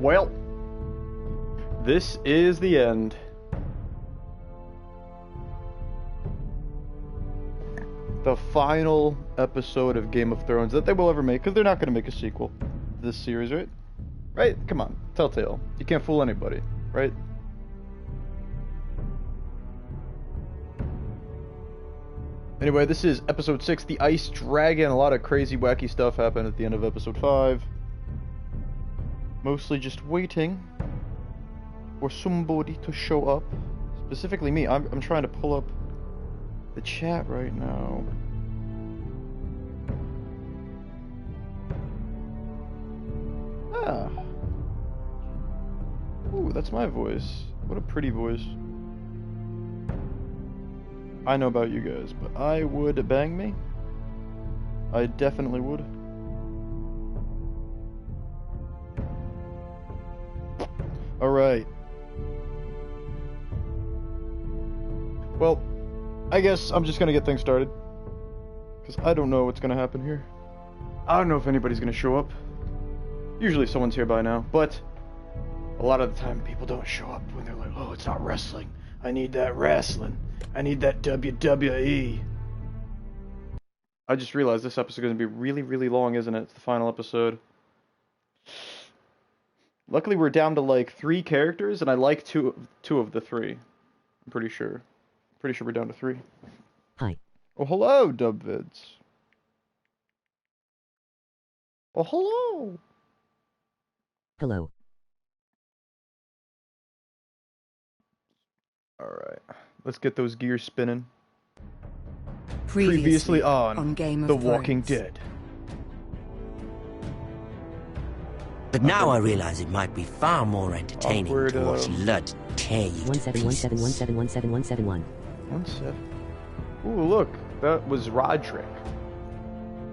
Well, this is the end. The final episode of Game of Thrones that they will ever make, because they're not going to make a sequel to this series, right? Right? Come on, Telltale. You can't fool anybody, right? Anyway, this is episode 6, The Ice Dragon. A lot of crazy, wacky stuff happened at the end of episode 5. Mostly just waiting for somebody to show up. Specifically me. I'm trying to pull up the chat right now. Ah. Ooh, that's my voice. What a pretty voice. I know about you guys, but I would bang me. I definitely would. Alright. Well, I guess I'm just gonna get things started. Because I don't know what's gonna happen here. I don't know if anybody's gonna show up. Usually someone's here by now, but a lot of the time people don't show up when they're like, oh, it's not wrestling. I need that wrestling. I need that WWE. I just realized this episode is going to be really, really long, isn't it? It's the final episode. Luckily, we're down to like 3 characters, and I like two of the 3. I'm pretty sure. Pretty sure we're down to 3. Hi. Oh, hello, Dubvids. Oh, hello. Hello. Alright. Let's get those gears spinning. Previously on Game of The Thrones. Walking Dead. But now I realize it might be far more entertaining Awkward, to watch Lud tear you to pieces. 1717171717. 17. Ooh, look. That was Roderick.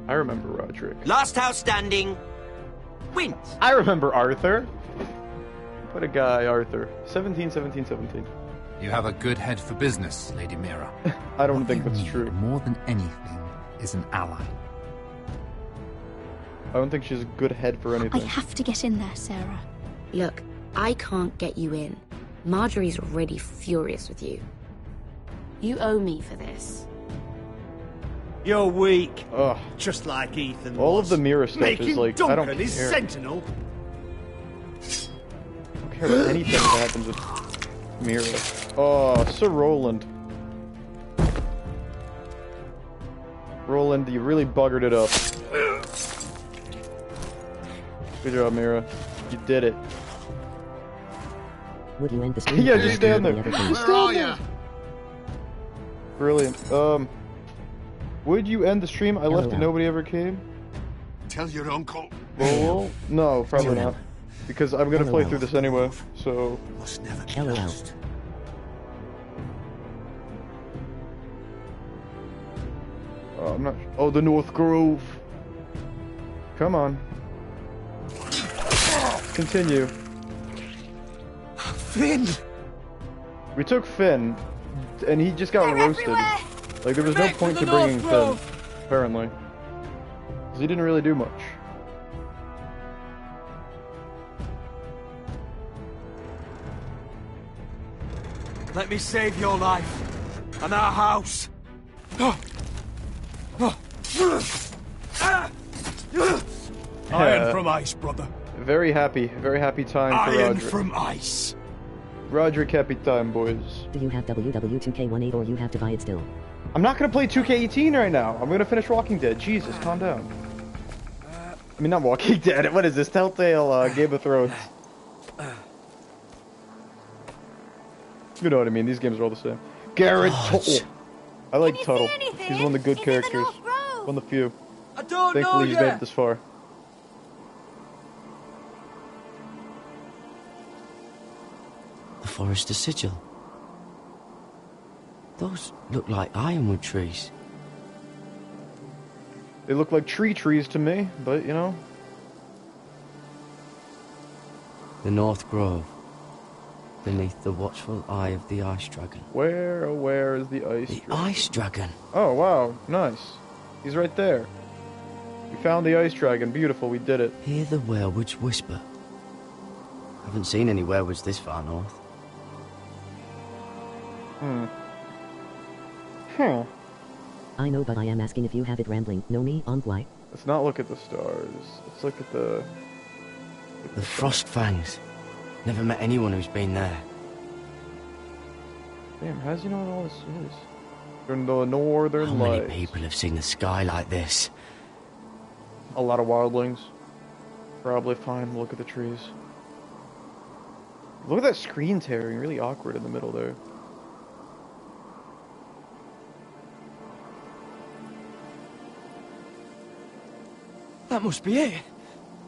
I remember Roderick. Last house standing wins. I remember Arthur. What a guy, Arthur. 17, 17, 17. You have a good head for business, Lady Mira. I don't What think you that's need true. more than anything is an ally. I don't think she's a good head for I anything. have to get in there, Sarah. Look, I can't get you in. Marjorie's already furious with you. You owe me for this. You're weak. Ugh. Just like Ethan All was. of the Mira stuff Making is like, Duncan I don't care. his sentinel. I don't care about anything that happens with Mira. Oh, Sir Roland. Roland, you really buggered it up. Good job, Mira. You did it. Would you end the stream? Yeah, just stand there. Just Just stand there. Brilliant. Would you end the stream? I left and nobody ever came. Tell your uncle. Oh, no, probably not. Because I'm gonna play through this anyway, so... Must never be LOL. lost. I'm not... Oh, the North Grove. Come on. Continue. Finn! We took Finn, and he just got roasted. Like, there was no point to bringing Finn, apparently. Because he didn't really do much. Let me save your life. And our house. Iron from ice, brother. Very happy time for Iron Roderick. from ice. Roderick, happy time, boys. Do you have WW2K18 or you have to buy it still? I'm not gonna play 2K18 right now. I'm gonna finish Walking Dead. Jesus, calm down. I mean, not Walking Dead. What is this? Telltale Game of Thrones. You know what I mean. These games are all the same. Garrett Tuttle. I like Tuttle. He's one of the good characters. One of the few. I don't Thankfully, know he's yet. made it this far. The Forester Sigil. Those look like ironwood trees. They look like trees to me, but you know. The North Grove. Beneath the watchful eye of the Ice Dragon. Where, oh where is the Ice The Dragon? Ice Dragon. Oh, wow. Nice. He's right there. We found the Ice Dragon. Beautiful. We did it. Hear the werewolves whisper. Haven't seen any werewolves this far north. I know, but I am asking if you have it rambling. Know me, on why? Let's not look at the stars. Let's look at the... The Frost Fangs. Never met anyone who's been there. Damn, how's he know what all this is? From the northern How many lights. people have seen the sky like this? A lot of wildlings. Probably fine. Look at the trees. Look at that screen tearing. Really awkward in the middle there. That must be it.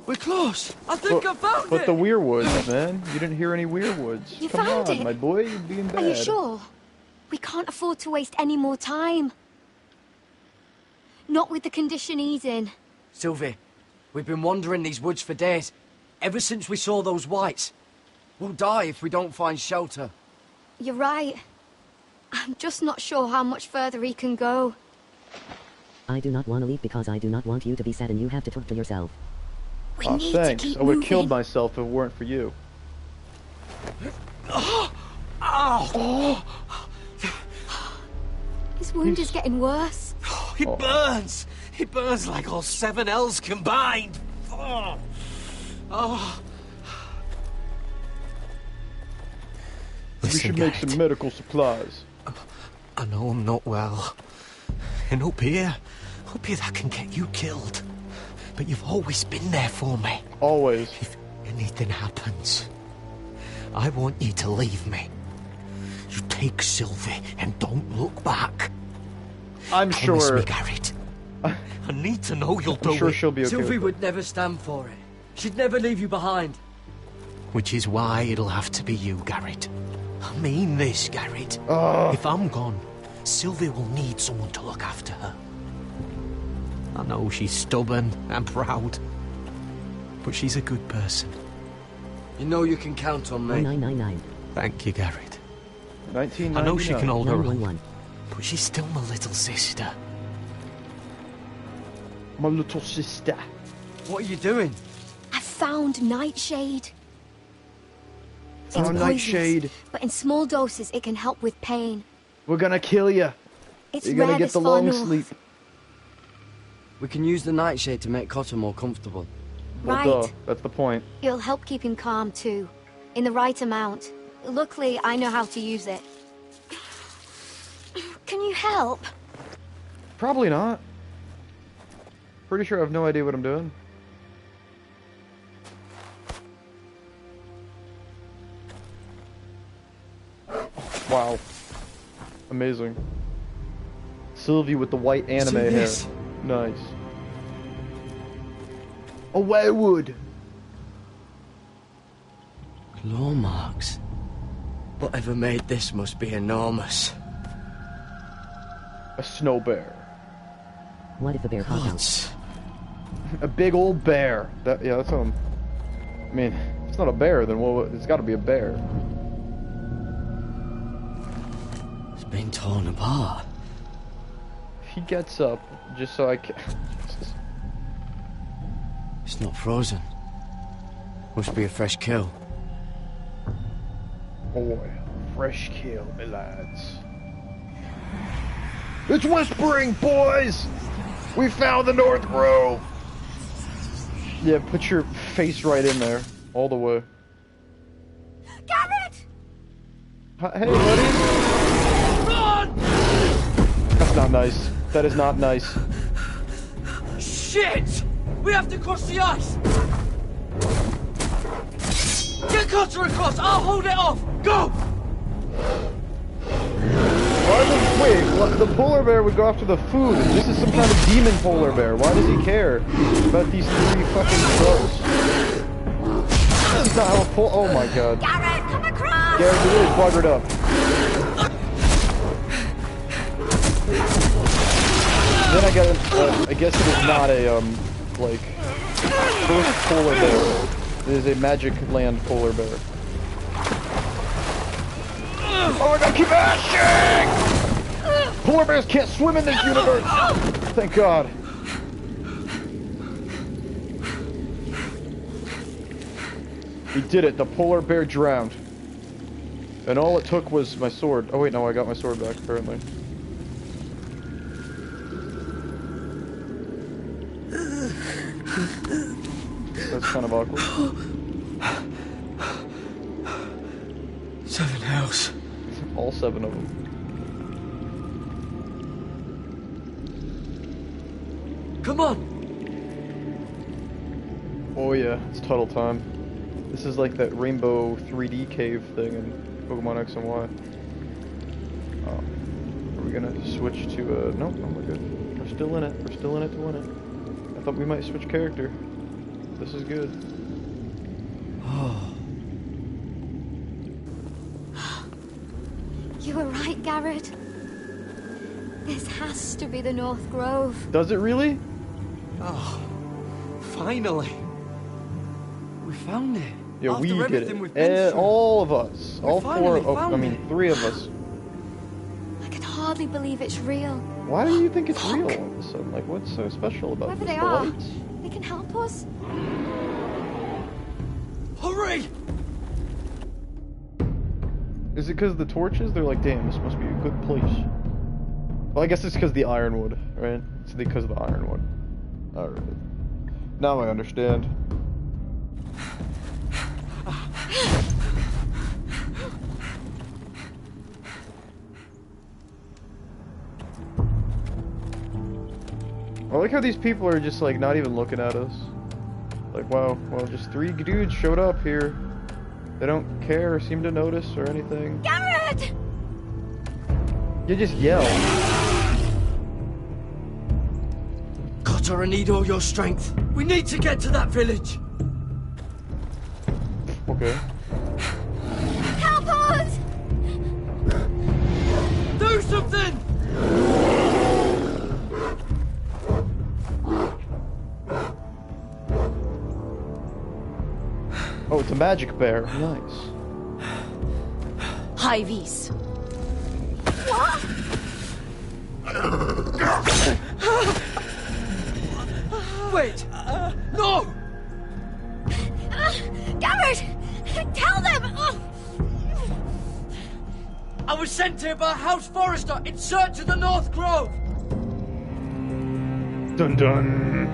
We're close. I think I found But it. the weirwoods, man. You didn't hear any weirwoods. You Come found on, it? my boy. You're being bad. Are you sure? We can't afford to waste any more time. Not with the condition he's in. Sylvie, we've been wandering these woods for days. Ever since we saw those whites. We'll die if we don't find shelter. You're right. I'm just not sure how much further he can go. I do not want to leave because I do not want you to be sad and you have to talk to yourself. We Aw, need thanks. to keep I would have moving. killed myself if it weren't for you. Ow! His wound is getting worse. It burns! It burns like all 7 L's combined! Oh. Oh. We Listen, should make some Garrett, medical supplies. I know I'm not well. And up here that can get you killed. But you've always been there for me. Always. If anything happens, I want you to leave me. You take Sylvie and don't look back. I'm Promise sure. me, Garrett. I need to know you'll do I'm sure it. she'll be okay. Sylvie with would never stand for it. She'd never leave you behind. Which is why it'll have to be you, Garrett. I mean this, Garrett. Ugh. If I'm gone, Sylvie will need someone to look after her. I know she's stubborn and proud, but she's a good person. You know you can count on me. 0999. Thank you, Garrett. 1999. I know she can hold her own, 911. but she's still my little sister. My little sister. What are you doing? I found Nightshade. It's Found poisonous, Nightshade. but in small doses it can help with pain. We're gonna kill you. It's You're gonna rare get this the far long north. sleep. We can use the nightshade to make Cotter more comfortable. Well, Right. duh. That's the point. It'll help keep him calm too, in the right amount. Luckily, I know how to use it. Can you help? Probably not. Pretty sure I have no idea what I'm doing. Wow. Amazing. Sylvie with the white anime hair. this. Nice. A werewood. Claw marks. Whatever made this must be enormous. A snow bear. What if a bear popped out? What? A big old bear. That yeah, that's I mean, if it's not a bear, then well, it's got to be a bear. It's been torn apart. He gets up just so I can. It's not frozen. Must be a fresh kill. Boy, fresh kill, my lads. It's whispering, boys! We found the North Grove! Yeah, put your face right in there. All the way. Garrett! Hey, buddy! That's not nice. That is not nice. Shit! We have to cross the ice! Get Cotter across! I'll hold it off! Go! Wait, the polar bear would go after the food. This is some kind of demon polar bear. Why does he care about these 3 fucking crows? That's not how a oh my god. Garrett, come across! Garrett, you really buggered up. Then I guess it is not a, like, first polar bear. It is a magic land polar bear. Oh my god, keep ashing! Polar bears can't swim in this universe! Thank god. We did it. The polar bear drowned. And all it took was my sword. Oh wait, no, I got my sword back, apparently. That's kind of awkward. 7 hells. All 7 of them. Come on! Oh yeah, it's Tuttle time. This is like that rainbow 3D cave thing in Pokemon X and Y. Are we gonna switch to, nope, no, we're good. We're still in it. We're still in it to win it. I thought we might switch character. This is good. You were right, Garrett. This has to be the North Grove. Does it really? Oh, finally. We found it. Yeah, After we did everything it. we've been through. All of us. We All 4. finally Oh, found I mean, it. 3 of us. I can hardly believe it's real. Why do you think it's real all of a sudden? Like, what's so special about Whoever this? they The are, lights? they can help us. Hurry! Is it because of the torches? They're like, damn, this must be a good place. Well, I guess it's because the ironwood, right? It's because of the ironwood. Alright. Now I understand. I like how these people are just like not even looking at us. Like, wow, well, just 3 dudes showed up here. They don't care or seem to notice or anything. Garrett! You just yell. Cotter, I need all your strength. We need to get to that village. Okay. Help us! Do something! Oh, it's a magic bear. Nice. High vis. What? Wait! No! Garrett! Tell them! I was sent here by House Forrester in search of the North Grove! Dun dun.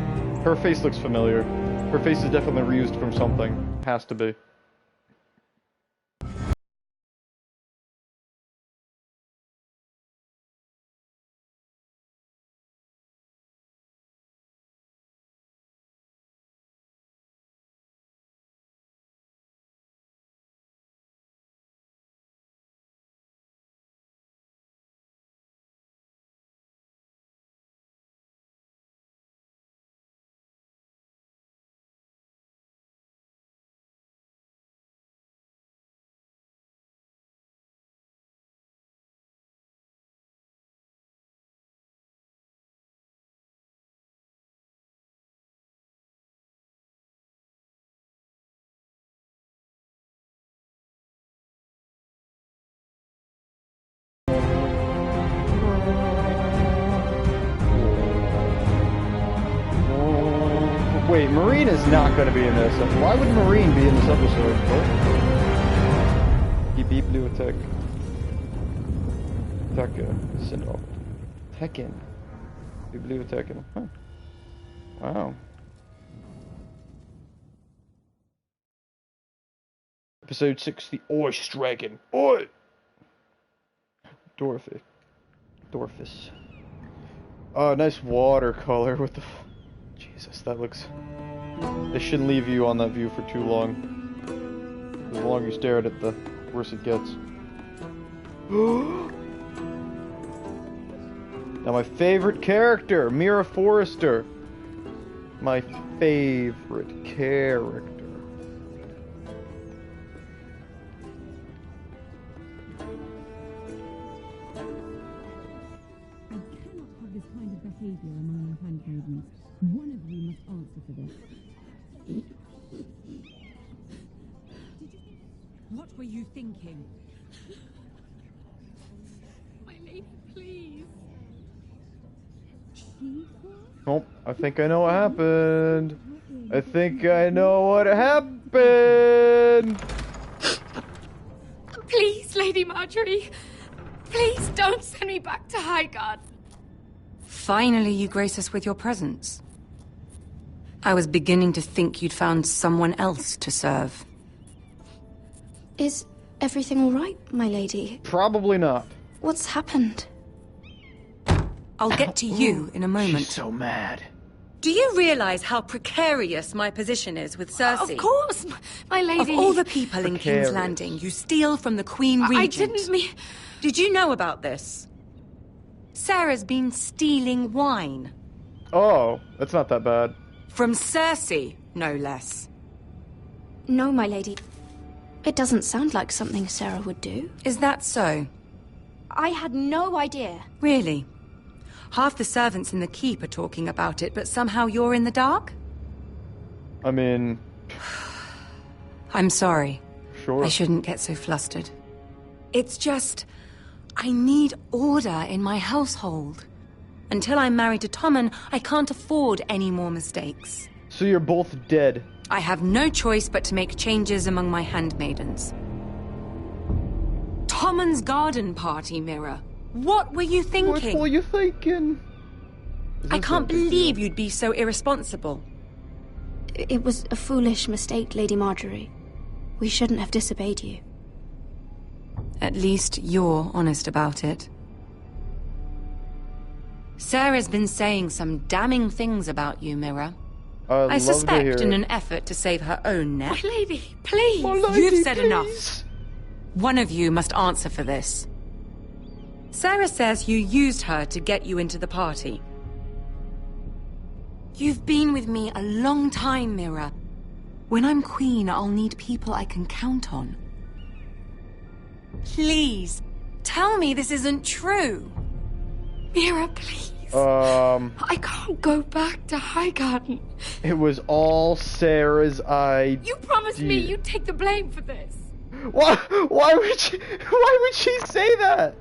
Her face looks familiar. Her face is definitely reused from something. Has to be. Wait, Marine is not going to be in this. Why would Marine be in this episode? What? Die Bibliothek. Sind auch. Tekken. Bibliotheken. Huh. Wow. Episode 6, the Ice Dragon. Oi! Dorfus. Oh, nice watercolor with the... Jesus, that looks... They shouldn't leave you on that view for too long. The longer you stare at it, the worse it gets. Now my favorite character, Mira Forrester. My favorite character. Behavior among your handmaidens. One of you must answer for this. What were you thinking? My lady, please. Nope, I think I know what happened. I think I know what happened. Please, Lady Marjorie. Please don't send me back to Highgarden. Finally, you grace us with your presence. I was beginning to think you'd found someone else to serve. Is everything all right, my lady? Probably not. What's happened? I'll get to you in a moment. She's so mad. Do you realize how precarious my position is with Cersei? Of course, my lady. Of all the people in King's Landing, you steal from the Queen Regent. I didn't mean... Did you know about this? Sarah's been stealing wine. Oh, that's not that bad. From Cersei, no less. No, my lady. It doesn't sound like something Sarah would do. Is that so? I had no idea. Really? Half the servants in the keep are talking about it, but somehow you're in the dark? I mean... I'm sorry. Sure. I shouldn't get so flustered. It's just... I need order in my household. Until I'm married to Tommen, I can't afford any more mistakes. So you're both dead. I have no choice but to make changes among my handmaidens. Tommen's garden party, Mira. What were you thinking? What were you thinking? I can't believe you'd be so irresponsible. It was a foolish mistake, Lady Marjorie. We shouldn't have disobeyed you. At least you're honest about it. Sarah's been saying some damning things about you, Mira. I suspect in an effort to save her own neck. My lady, please. You've said enough. One of you must answer for this. Sarah says you used her to get you into the party. You've been with me a long time, Mira. When I'm queen, I'll need people I can count on. Please, tell me this isn't true. Mira, please. I can't go back to Highgarden. It was all Sarah's idea. You promised me you'd take the blame for this. Why would she say that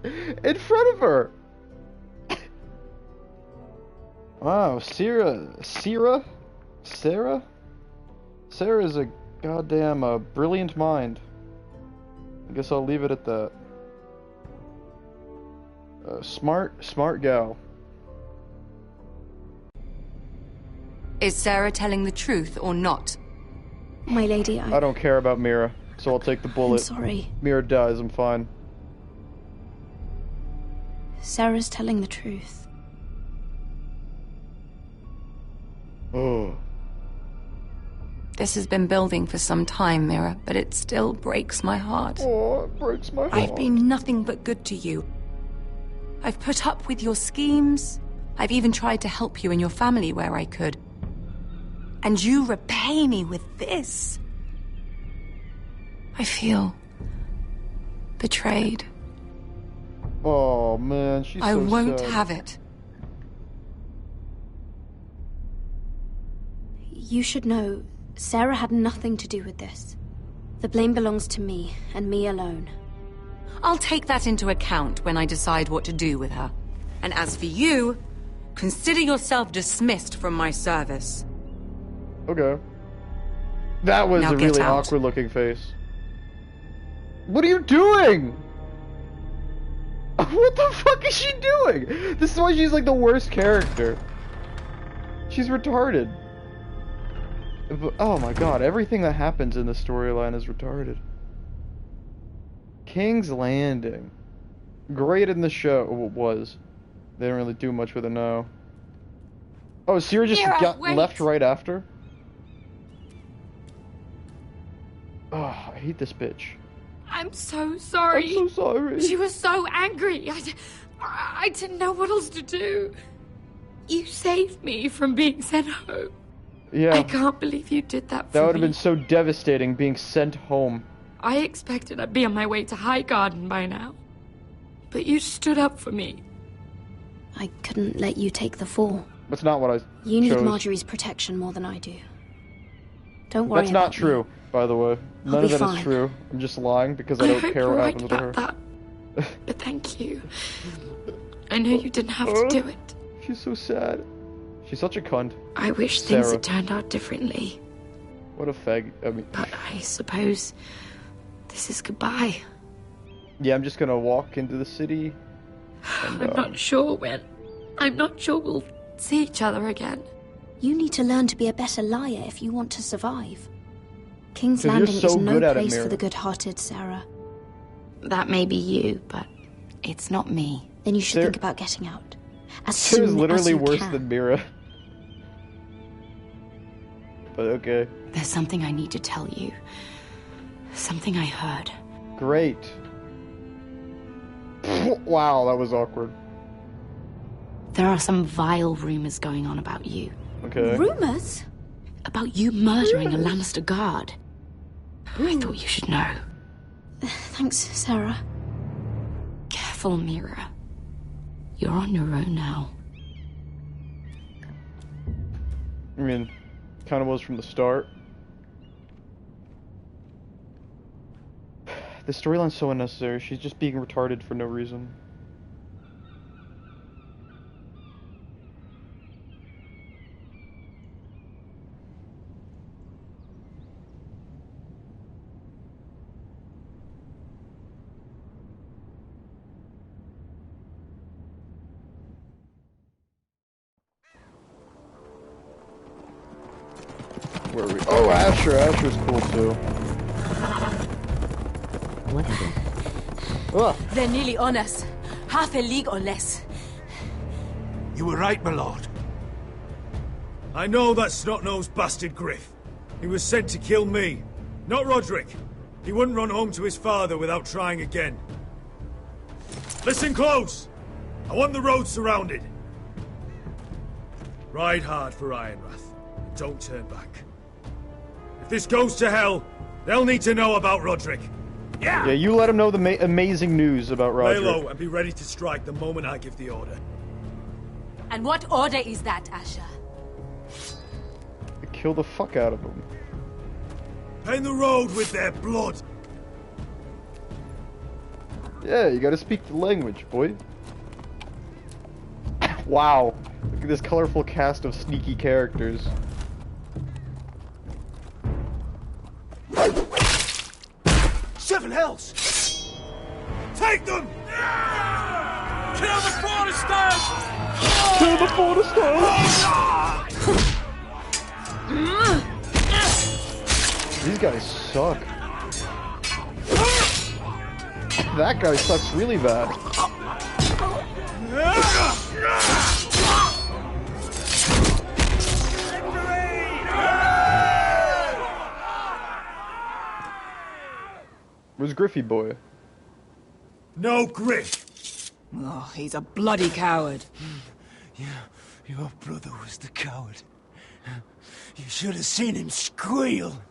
in front of her? Wow, Sarah's a goddamn brilliant mind. I guess I'll leave it at that. Smart gal. Is Sarah telling the truth or not? My lady, I don't care about Mira, so I'll take the bullet. I'm sorry. Mira dies, I'm fine. Sarah's telling the truth. Oh. This has been building for some time, Mira, but it still breaks my heart. Oh, it breaks my heart. I've been nothing but good to you. I've put up with your schemes. I've even tried to help you and your family where I could. And you repay me with this. I feel betrayed. Oh man, she's so I won't sad. have it. You should know, Sarah had nothing to do with this. The blame belongs to me, and me alone. I'll take that into account when I decide what to do with her. And as for you, consider yourself dismissed from my service. Okay. That was Now a get really out. awkward looking face. What are you doing? What the fuck is she doing? This is why she's like the worst character. She's retarded. Oh my god, everything that happens in this storyline is retarded. King's Landing. Great in the show, was. They didn't really do much with it now. Oh, Sierra just got left right after? Oh, I hate this bitch. I'm so sorry. I'm so sorry. She was so angry. I didn't know what else to do. You saved me from being sent home. Yeah. I can't believe you did that for me. That would have been so devastating, being sent home. I expected I'd be on my way to Highgarden by now. But you stood up for me. I couldn't let you take the fall. That's not what I You need chose. Marjorie's protection more than I do. Don't worry That's not about true, me. by the way. None be of that is fine. true. I'm just lying because I don't hope care you're what right happens with her. about that. But thank you. I know you didn't have to do it. She's so sad. She's such a cunt. I wish things Sarah. had turned out differently. What a fag. I mean... But I suppose this is goodbye. Yeah, I'm just gonna walk into the city. And, I'm not sure when. I'm not sure we'll see each other again. You need to learn to be a better liar if you want to survive. King's 'Cause you're Landing so is no good at it, place Mira. for the good-hearted, Sarah. That may be you, but it's not me. Then you should Sarah- think about getting out. As Sarah's soon literally as you worse can. than Mira. But okay. There's something I need to tell you. Something I heard. Great. Wow, that was awkward. There are some vile rumors going on about you. Okay. Rumors? About you murdering a Lannister guard. I thought you should know. Thanks, Sarah. Careful, Mira. You're on your own now. I mean, kind of was from the start. The storyline's so unnecessary. She's just being retarded for no reason. Where are we? Oh, Asher. Asher's cool too. What happened? Ugh. They're nearly on us. Half a league or less. You were right, my lord. I know that snot-nosed bastard Griff. He was sent to kill me, not Roderick. He wouldn't run home to his father without trying again. Listen close! I want the road surrounded. Ride hard for Ironrath, and don't turn back. If this goes to hell, they'll need to know about Roderick. Yeah, you let him know the amazing news about Lay Roderick. low and be ready to strike the moment I give the order. And what order is that, Asher? Kill the fuck out of him. Paint the road with their blood. Yeah, you gotta speak the language, boy. Wow. Look at this colorful cast of sneaky characters. Seven hells! Take them! Kill the Foresters! Kill the Foresters! These guys suck. That guy sucks really bad. Where's Griffy boy? No Griff! Oh, he's a bloody coward. Your brother was the coward. You should have seen him squeal.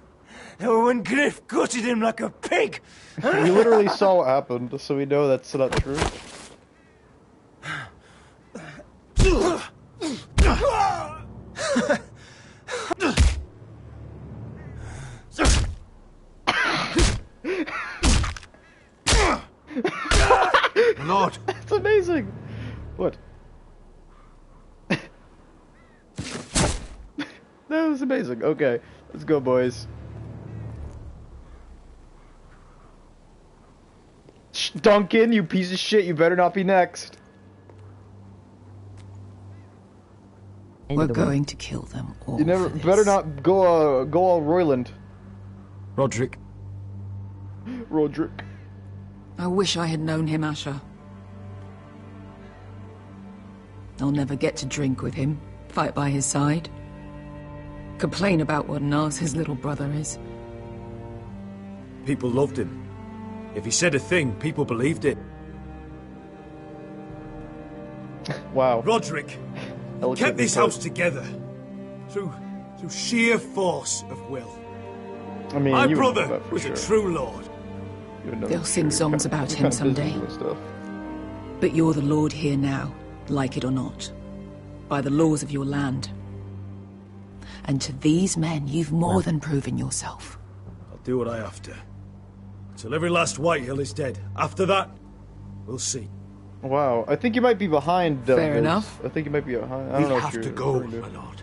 When Griff gutted him like a pig. We literally saw what happened, so we know that's not true. Lord! That's amazing! What? That was amazing. Okay, let's go, boys. Shh, Duncan, you piece of shit, you better not be next. We're going to kill them all. You never better not go all Royland. Roderick. Roderick. I wish I had known him, Asher. I'll never get to drink with him, fight by his side, complain about what an arse his little brother is. People loved him. If he said a thing, people believed it. Wow. Roderick kept this house together through sheer force of will. I mean, my you would know brother that for was sure. a true lord. They'll sing songs about him someday. But you're the lord here now, like it or not, by the laws of your land. And to these men, you've more than proven yourself. I'll do what I have to. Till every last Whitehill is dead. After that, we'll see. Wow, I think you might be behind. Fair enough. I think you might be behind. I don't know We if have you're to go, my lord.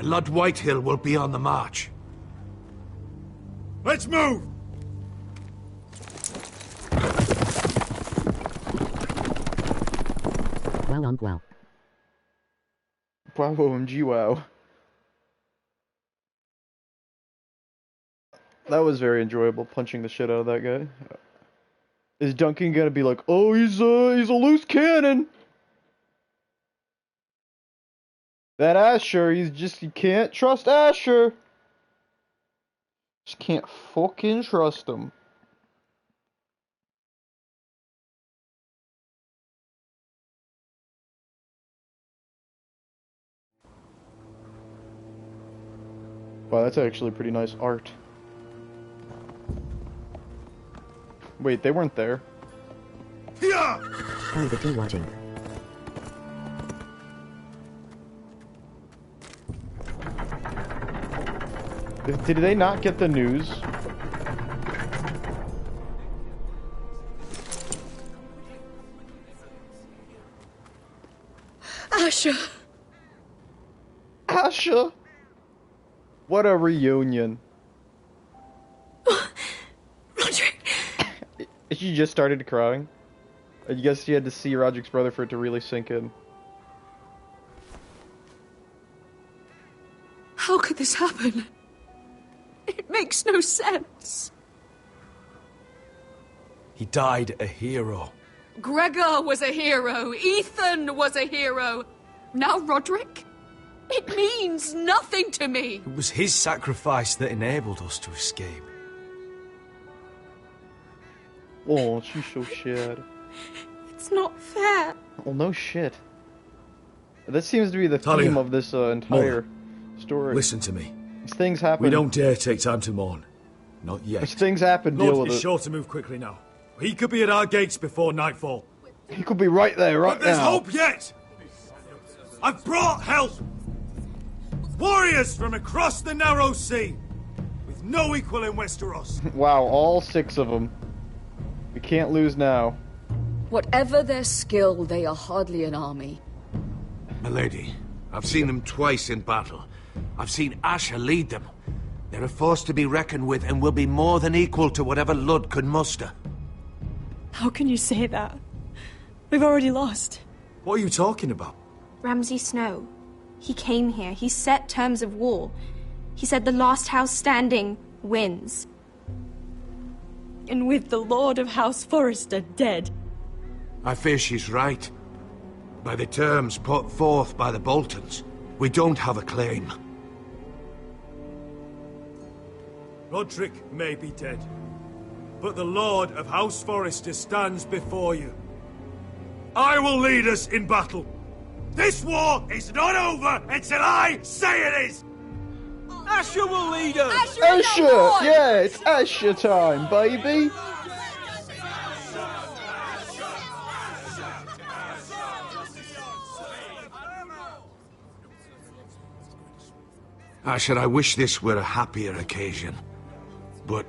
Lord Whitehill will be on the march. Let's move! Wow, wow. Wow, OMG, wow. That was very enjoyable, punching the shit out of that guy. Is Duncan gonna be like, oh, he's a loose cannon? That Asher, you can't trust Asher. Just can't fucking trust him. Wow, that's actually pretty nice art. Wait, they weren't there. Oh, the tea watching. Did they not get the news? Asher! Asher! What a reunion. Roderick! She just started crying. I guess you had to see Roderick's brother for it to really sink in. How could this happen? It makes no sense. He died a hero. Gregor was a hero. Ethan was a hero. Now Roderick? It means nothing to me. It was his sacrifice that enabled us to escape. Oh, she's so sad. It's not fair. Well, no shit. That seems to be the Talia, theme of this entire story. Listen to me. These things happen. We don't dare take time to mourn. Not yet. These things happen, deal Lord with is it. sure to move quickly now. He could be at our gates before nightfall. He could be right there, right But there's now. hope yet! I've brought help! Warriors from across the narrow sea! With no equal in Westeros. Wow, all 6 of them. We can't lose now. Whatever their skill, they are hardly an army. Milady, I've seen them twice in battle. I've seen Asher lead them. They're a force to be reckoned with and will be more than equal to whatever Lud could muster. How can you say that? We've already lost. What are you talking about? Ramsay Snow. He came here. He set terms of war. He said the last house standing wins. And with the Lord of House Forrester dead. I fear she's right. By the terms put forth by the Boltons, we don't have a claim. Roderick may be dead, but the Lord of House Forrester stands before you. I will lead us in battle. This war is not over until I say it is! Asher will lead us! Asher! Yeah, it's Asher time, baby! Asher, I wish this were a happier occasion. But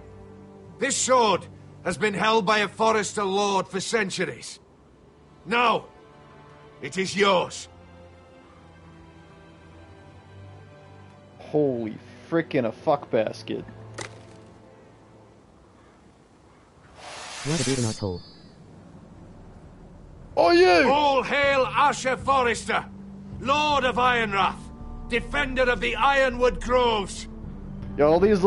this sword has been held by a Forrester lord for centuries. Now, it is yours. Holy frickin' a fuck basket. What a beaten asshole. Oh, you! All hail Asher Forrester, Lord of Ironrath, defender of the Ironwood Groves. Yeah, all these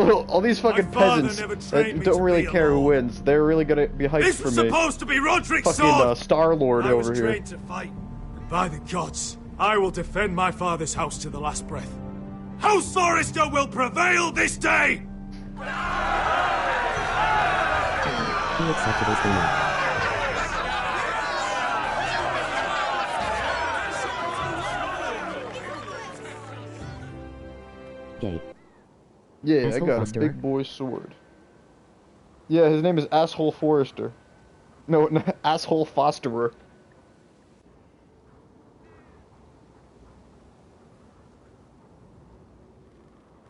fucking peasants that don't really care who wins. They're really gonna be hyped This for was me. supposed to be Roderick's Fucking sword! Star-Lord I was over here. trained to fight, and by the gods, I will defend my father's house to the last breath. House Forrester will prevail this day! He accepted his demon. Gay. Yeah, Asshole I got Fosterer. a big boy sword. Yeah, his name is Asshole Forrester. No, Asshole Fosterer.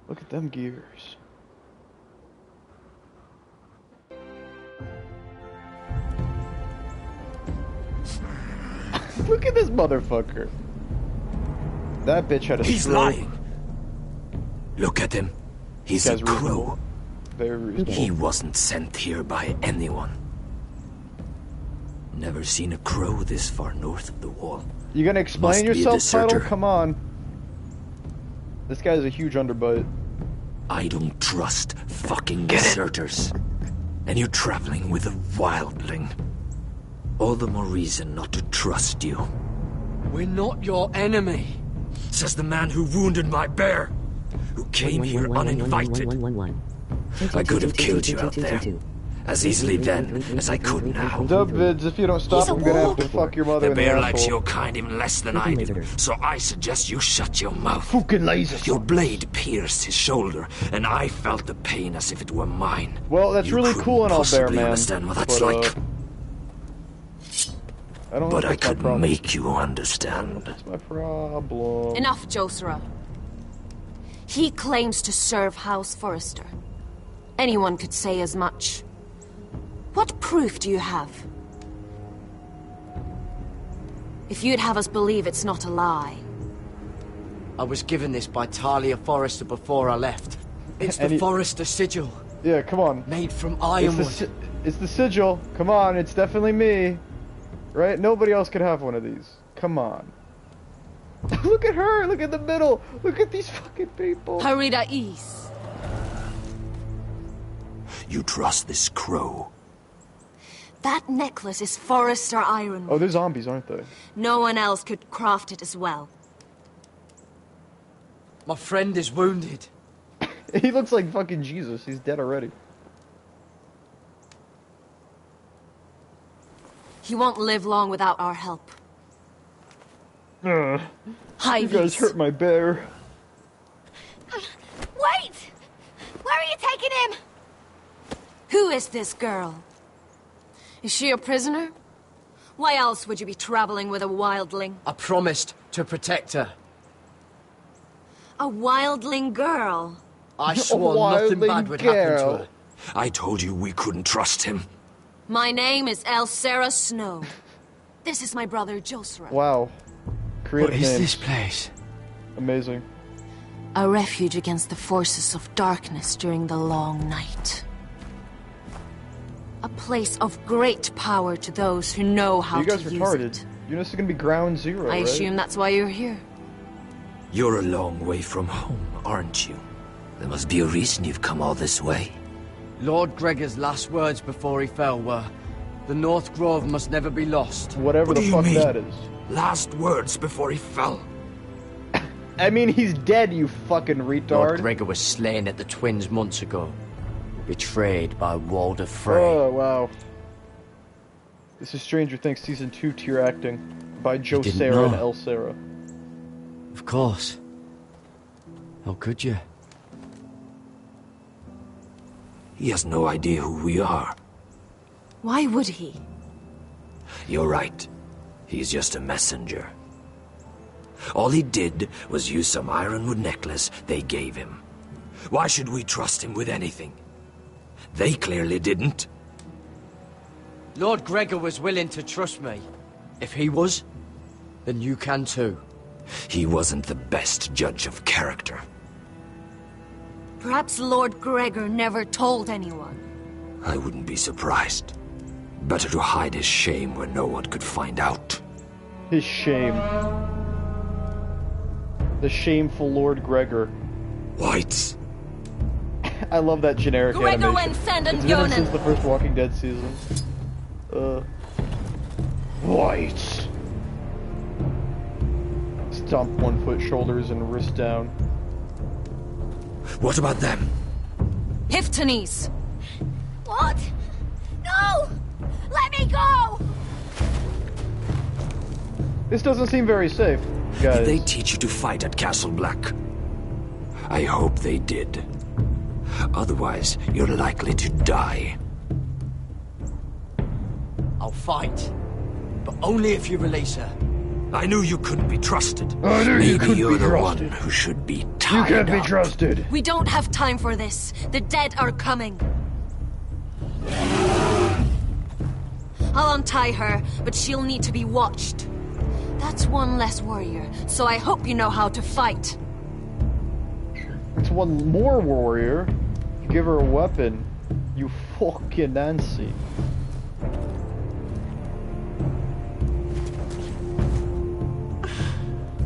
Look at them gears. Look at this motherfucker. That bitch had a He's stroke. lying. Look at him. He's a crow. Very reasonable. He wasn't sent here by anyone. Never seen a crow this far north of the wall. You gonna explain Must be a yourself, Title? deserter. Come on. This guy's a huge underbite. I don't trust fucking deserters. And you're traveling with a wildling. All the more reason not to trust you. We're not your enemy. Says the man who wounded my bear. Who came here uninvited. I could have killed you out there. As easily then as I could now. Dubvids, if you don't stop, I'm gonna have to fuck your mother The in the bear likes asshole. your kind even less than I do, so I suggest you shut your mouth. Fucking laser. Your blade pierced his shoulder, and I felt the pain as if it were mine. Well, that's really cool and all, Bear Possibly Man. understand what that's but, like. I don't know But if I that's my could problem. make you understand. That's my problem. Enough, Josera. He claims to serve House Forrester. Anyone could say as much. What proof do you have? If you'd have us believe it's not a lie. I was given this by Talia Forrester before I left. It's And the Forrester sigil. Yeah, come on. Made from ironwood. It's the sigil. Come on, it's definitely me. Right? Nobody else could have one of these. Come on. Look at her! Look at the middle! Look at these fucking people! Harida East. You trust this crow? That necklace is Forrester ironwood. Oh, they're zombies, aren't they? No one else could craft it as well. My friend is wounded. He looks like fucking Jesus. He's dead already. He won't live long without our help. You Hi, guys hurt my bear. Wait! Where are you taking him? Who is this girl? Is she a prisoner? Why else would you be traveling with a wildling? I promised to protect her. A wildling girl? I swore nothing bad would happen to her. I told you we couldn't trust him. My name is Elsera Snow. This is my brother Josera. Wow. Creative What is name. this place? Amazing. A refuge against the forces of darkness during the long night. A place of great power to those who know how You guys to use retarded. it. You know this is gonna be ground zero, I right? assume that's why you're here. You're a long way from home, aren't you? There must be a reason you've come all this way. Lord Gregor's last words before he fell were, "The North Grove must never be lost." Whatever What the do you fuck mean? that is. Last words before he fell. I mean, he's dead, you fucking retard. Lord Gregor was slain at the Twins months ago. Betrayed by Walder Frey. Oh, wow. This is Stranger Things Season 2 tier acting by Joe didn't Sarah and know. El Sarah. Of course. How could you? He has no idea who we are. Why would he? You're right. He's just a messenger. All he did was use some ironwood necklace they gave him. Why should we trust him with anything? They clearly didn't. Lord Gregor was willing to trust me. If he was, then you can too. He wasn't the best judge of character. Perhaps Lord Gregor never told anyone. I wouldn't be surprised. Better to hide his shame where no one could find out. His shame. The shameful Lord Gregor. Whites. I love that generic Gregor animation. went send and It's been Yonan. since the first Walking Dead season. White. Stomp 1 foot, shoulders and wrist down. What about them? Hiftones! What? No! Let me go! This doesn't seem very safe, guys. Did they teach you to fight at Castle Black? I hope they did. Otherwise, you're likely to die. I'll fight. But only if you release her. I knew you couldn't be trusted. I knew you couldn't you're be the trusted. one who should be You tied can't be up. trusted. We don't have time for this. The dead are coming. I'll untie her, but she'll need to be watched. That's one less warrior, so I hope you know how to fight. It's one more warrior. Give her a weapon. You fucking Nancy.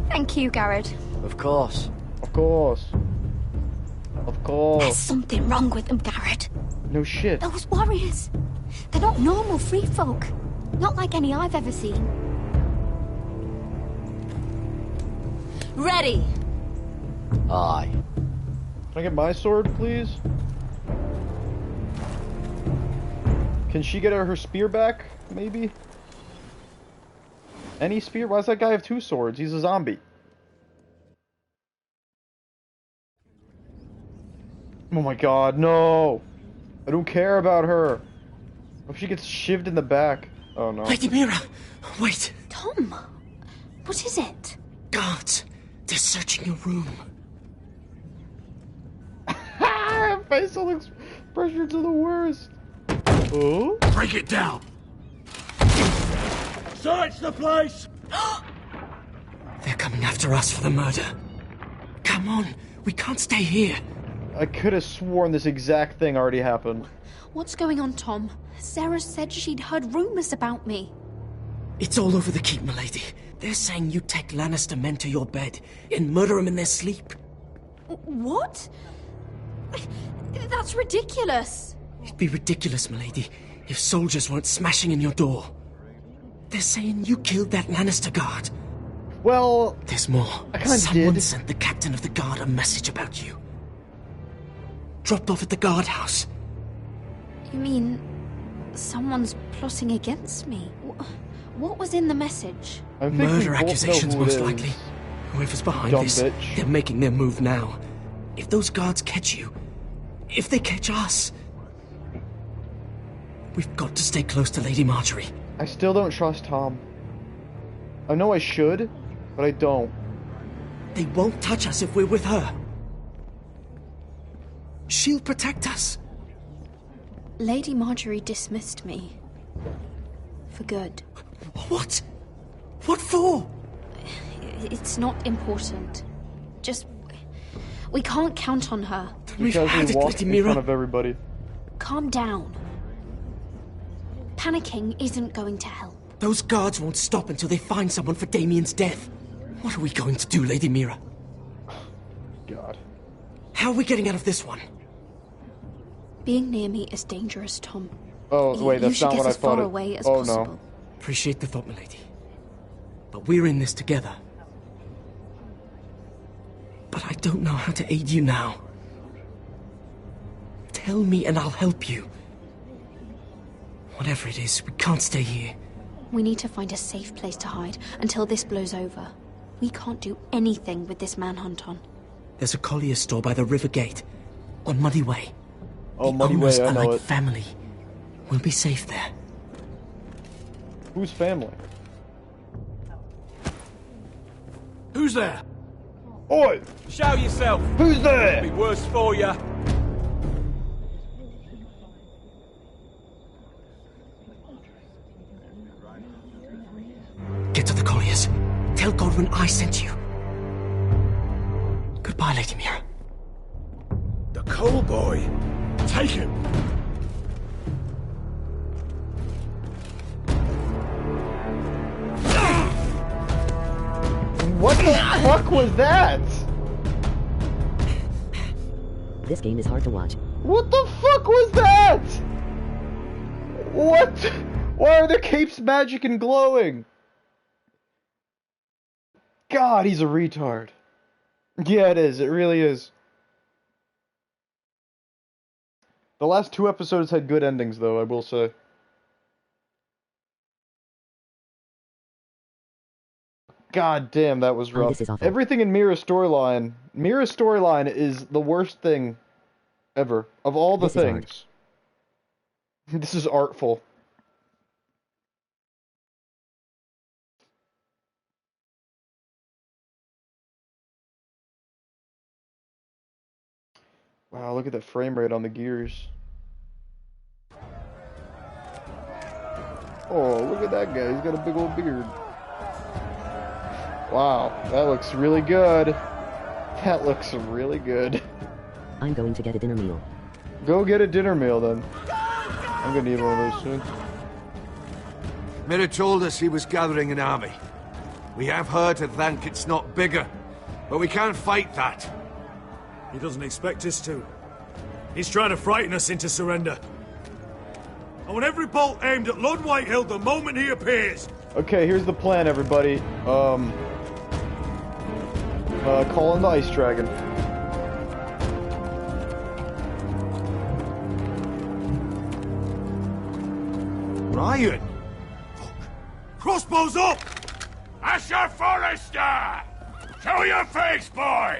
Thank you, Garrett. Of course. Of course. Of course. There's something wrong with them, Garrett. No shit. Those warriors. They're not normal free folk. Not like any I've ever seen. Ready. Aye. Can I get my sword, please? Can she get her spear back, maybe? Any spear? Why does that guy have 2 swords? He's a zombie. Oh my god, no! I don't care about her. If she gets shivved in the back. Oh no. Lady Mira, wait. Tom, what is it? Guards, they're searching your room. Facial expressions are the worst. Oh? Break it down. Search the place. They're coming after us for the murder. Come on, we can't stay here. I could have sworn this exact thing already happened. What's going on, Tom? Sarah said she'd heard rumors about me. It's all over the keep, milady. They're saying you take Lannister men to your bed and murder them in their sleep. What? That's ridiculous. It'd be ridiculous, milady, if soldiers weren't smashing in your door. They're saying you killed that Lannister guard. Well, there's more. I kinda Someone did. sent the captain of the guard a message about you. Dropped off at the guardhouse. You mean someone's plotting against me? What was in the message? Murder accusations, most likely. Whoever's behind Dumb this, bitch. they're making their move now. If those guards catch you, if they catch us, we've got to stay close to Lady Marjorie. I still don't trust Tom. I know I should, but I don't. They won't touch us if we're with her. She'll protect us. Lady Marjorie dismissed me. For good. What? What for? It's not important. Just... we can't count on her. Because we walked in front of everybody. Calm down. Panicking isn't going to help. Those guards won't stop until they find someone for Damien's death. What are we going to do, Lady Mira? God. How are we getting out of this one? Being near me is dangerous, Tom. Oh, wait, that's not what I thought. You should get as far away as possible. No. Appreciate the thought, milady. But we're in this together. But I don't know how to aid you now. Tell me and I'll help you. Whatever it is, we can't stay here. We need to find a safe place to hide until this blows over. We can't do anything with this manhunt on. There's a collier store by the river gate, on Muddy Way. Oh, the Muddy owners Way, I are know like it. family. We'll be safe there. Who's family? Who's there? Oi! Show yourself. Who's there? It'll be worse for you. Get to the colliers. Tell Godwin I sent you. Goodbye, Lady Mira. The coal boy. Take him. What the fuck was that? This game is hard to watch. What the fuck was that? What? Why are their capes magic and glowing? God, he's a retard. Yeah, it is. It really is. The last 2 episodes had good endings, though, I will say. God damn, that was rough. this is awful. Everything in Mira's storyline is the worst thing ever. Of all the This is art. things. This is artful. Wow, look at the frame rate on the gears. Oh, look at that guy. He's got a big old beard. Wow, that looks really good. That looks really good. I'm going to get a dinner meal. Go get a dinner meal then. I'm gonna need one of those soon. Mira told us he was gathering an army. We have her to thank it's not bigger, but we can't fight that. He doesn't expect us to. He's trying to frighten us into surrender. I want every bolt aimed at Lord Whitehill the moment he appears. Okay, here's the plan, everybody. Call in the Ice Dragon. Ryan! Crossbows up! Asher Forrester! Show your face, boy!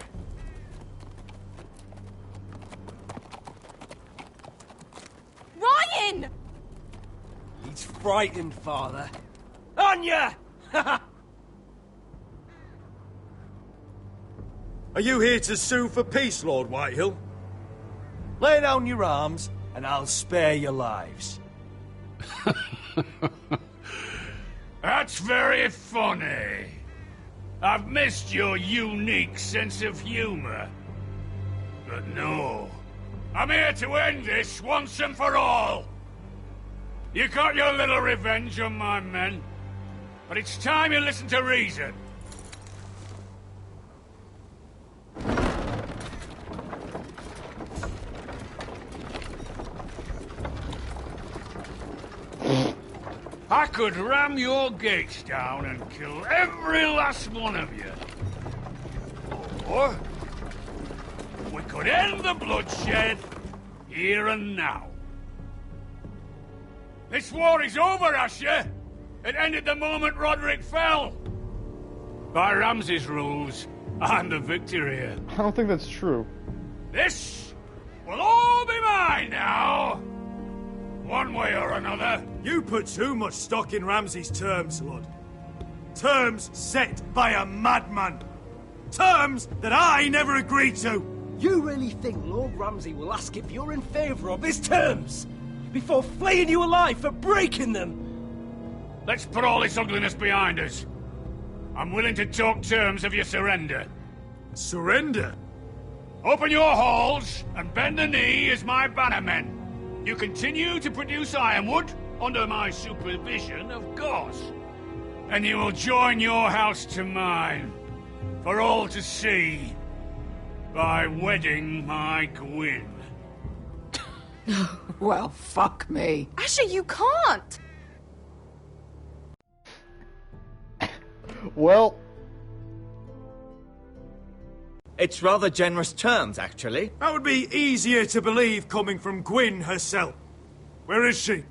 Ryan! He's frightened, father. Anya! Are you here to sue for peace, Lord Whitehill? Lay down your arms, and I'll spare your lives. That's very funny. I've missed your unique sense of humor. But no, I'm here to end this once and for all. You got your little revenge on my men, but it's time you listen to reason. I could ram your gates down and kill every last one of you. Or we could end the bloodshed here and now. This war is over, Asher. It ended the moment Roderick fell. By Ramsay's rules, I'm the victor here. I don't think that's true. This will all be mine now. One way or another. You put too much stock in Ramsay's terms, Lord. Terms set by a madman. Terms that I never agreed to. You really think Lord Ramsay will ask if you're in favor of his terms before flaying you alive for breaking them? Let's put all this ugliness behind us. I'm willing to talk terms of your surrender. Surrender? Open your halls and bend the knee as my bannermen. You continue to produce ironwood, under my supervision, of course. And you will join your house to mine, for all to see, by wedding my Gwyn. Well, fuck me. Asher, you can't! Well... It's rather generous terms, actually. That would be easier to believe coming from Gwyn herself. Where is she?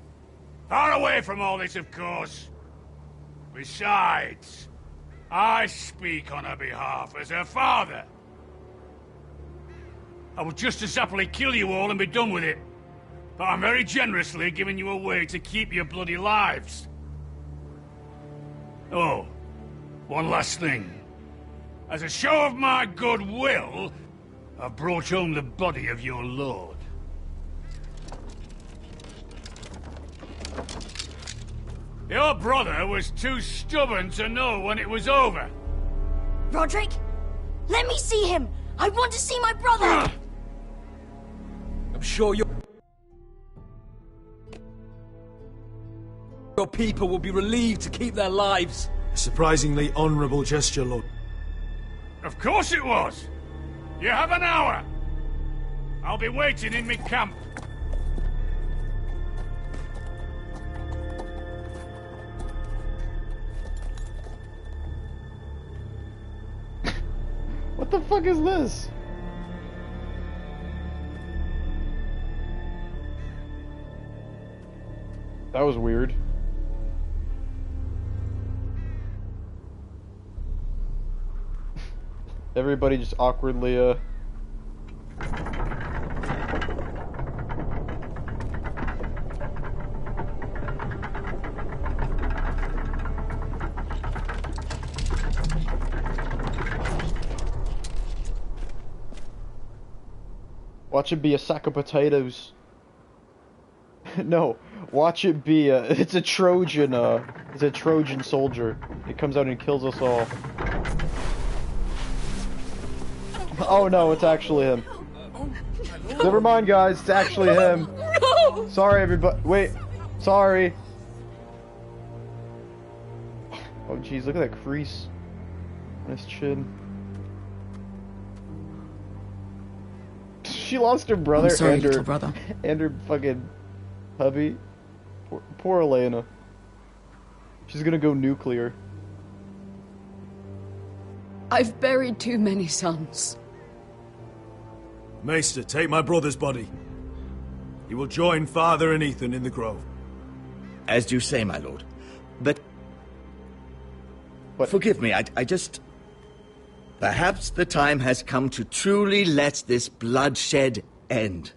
Far away from all this, of course. Besides, I speak on her behalf as her father. I would just as happily kill you all and be done with it. But I'm very generously giving you a way to keep your bloody lives. Oh, one last thing. As a show of my goodwill, I've brought home the body of your lord. Your brother was too stubborn to know when it was over. Roderick? Let me see him! I want to see my brother! I'm sure your people will be relieved to keep their lives. A surprisingly honourable gesture, Lord. Of course it was! You have an hour! I'll be waiting in my camp. What the fuck is this? That was weird. Everybody just awkwardly, Watch it be a sack of potatoes. No, watch it be it's a Trojan soldier. It comes out and kills us all. Oh no, it's actually him. Never mind, guys. It's actually him. No! Sorry, everybody. Wait. Sorry. Oh, jeez. Look at that crease on his chin. She lost her brother, I'm sorry, and her little brother. and her fucking hubby. Poor Elena. She's gonna go nuclear. I've buried too many sons. Maester, take my brother's body. He will join Father and Ethan in the grove. As you say, my lord. But... forgive me, I just... Perhaps the time has come to truly let this bloodshed end.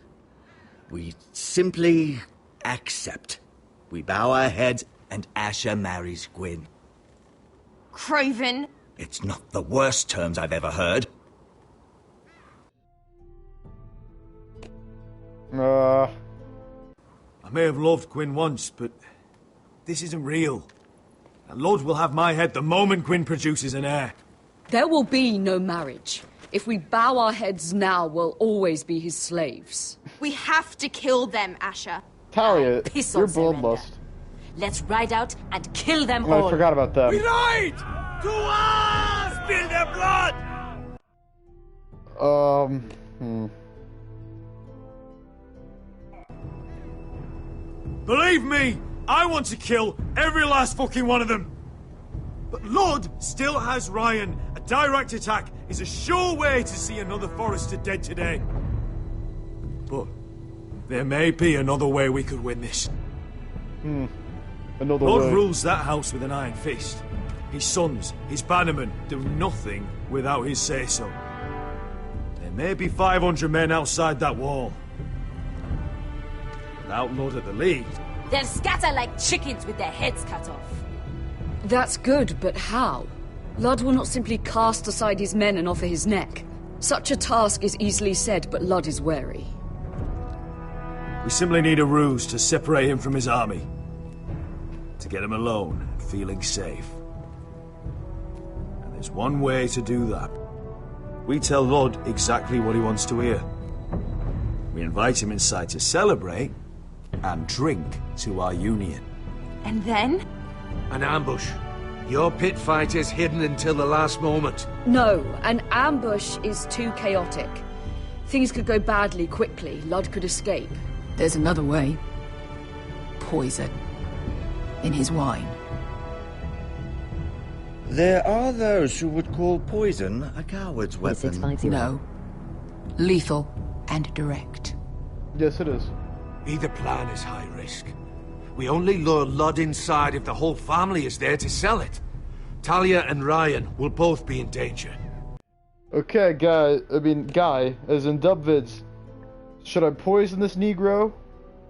We simply accept. We bow our heads and Asher marries Gwyn. Craven. It's not the worst terms I've ever heard. I may have loved Gwyn once, but this isn't real. And Lord will have my head the moment Gwyn produces an heir. There will be no marriage. If we bow our heads now, we'll always be his slaves. We have to kill them, Asher. Talia, Piss your on surrender. bloodlust. Let's ride out and kill them Oh, all. I forgot about them. We ride! To us! Spill their blood! Believe me, I want to kill every last fucking one of them. But Lord still has Ryan. A direct attack is a sure way to see another Forrester dead today. But there may be another way we could win this. Another Lord way. rules that house with an iron fist. His sons, his bannermen, do nothing without his say-so. There may be 500 men outside that wall. Without Lord at the lead, They'll scatter like chickens with their heads cut off. That's good, but how? Ludd will not simply cast aside his men and offer his neck. Such a task is easily said, but Ludd is wary. we simply need a ruse to separate him from his army. To get him alone and feeling safe. And there's one way to do that. We tell Lord exactly what he wants to hear. We invite him inside to celebrate and drink to our union. And then? An ambush. Your pit fight is hidden until the last moment. No, an ambush is too chaotic. Things could go badly quickly. Ludd could escape. There's another way. Poison. In his wine. There are those who would call poison a coward's weapon. No. Lethal and direct. Yes, it is. Either plan is high risk. We only lure Ludd inside if the whole family is there to sell it. Talia and Ryan will both be in danger. Okay, guy, as in dubvids, should I poison this Negro,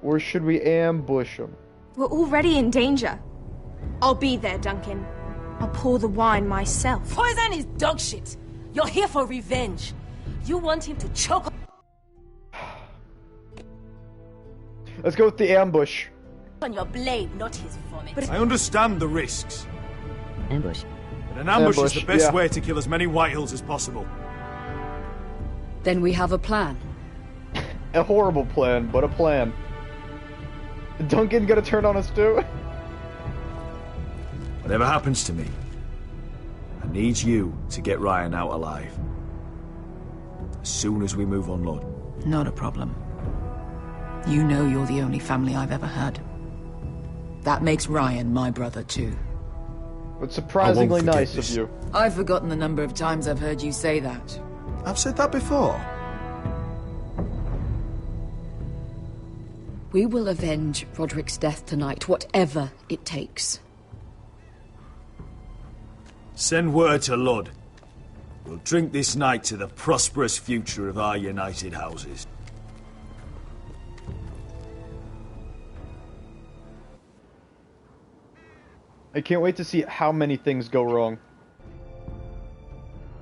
or should we ambush him? We're already in danger. I'll be there, Duncan. I'll pour the wine myself. Poison is dog shit. You're here for revenge. You want him to choke. Let's go with the ambush. On your blade, not his vomit. I understand the risks. Ambush. But an ambush is the Ambush, best yeah. way to kill as many Whitehills as possible. Then we have a plan. A horrible plan, but a plan. Duncan gonna turn on us too? Whatever happens to me, I need you to get Ryan out alive. As soon as we move on, Lord. Not a problem. You know you're the only family I've ever had. That makes Ryan my brother too. It's surprisingly forget nice this. of you. I've forgotten the number of times I've heard you say that. I've said that before. We will avenge Roderick's death tonight, whatever it takes. Send word to Lud. We'll drink this night to the prosperous future of our united houses. I can't wait to see how many things go wrong.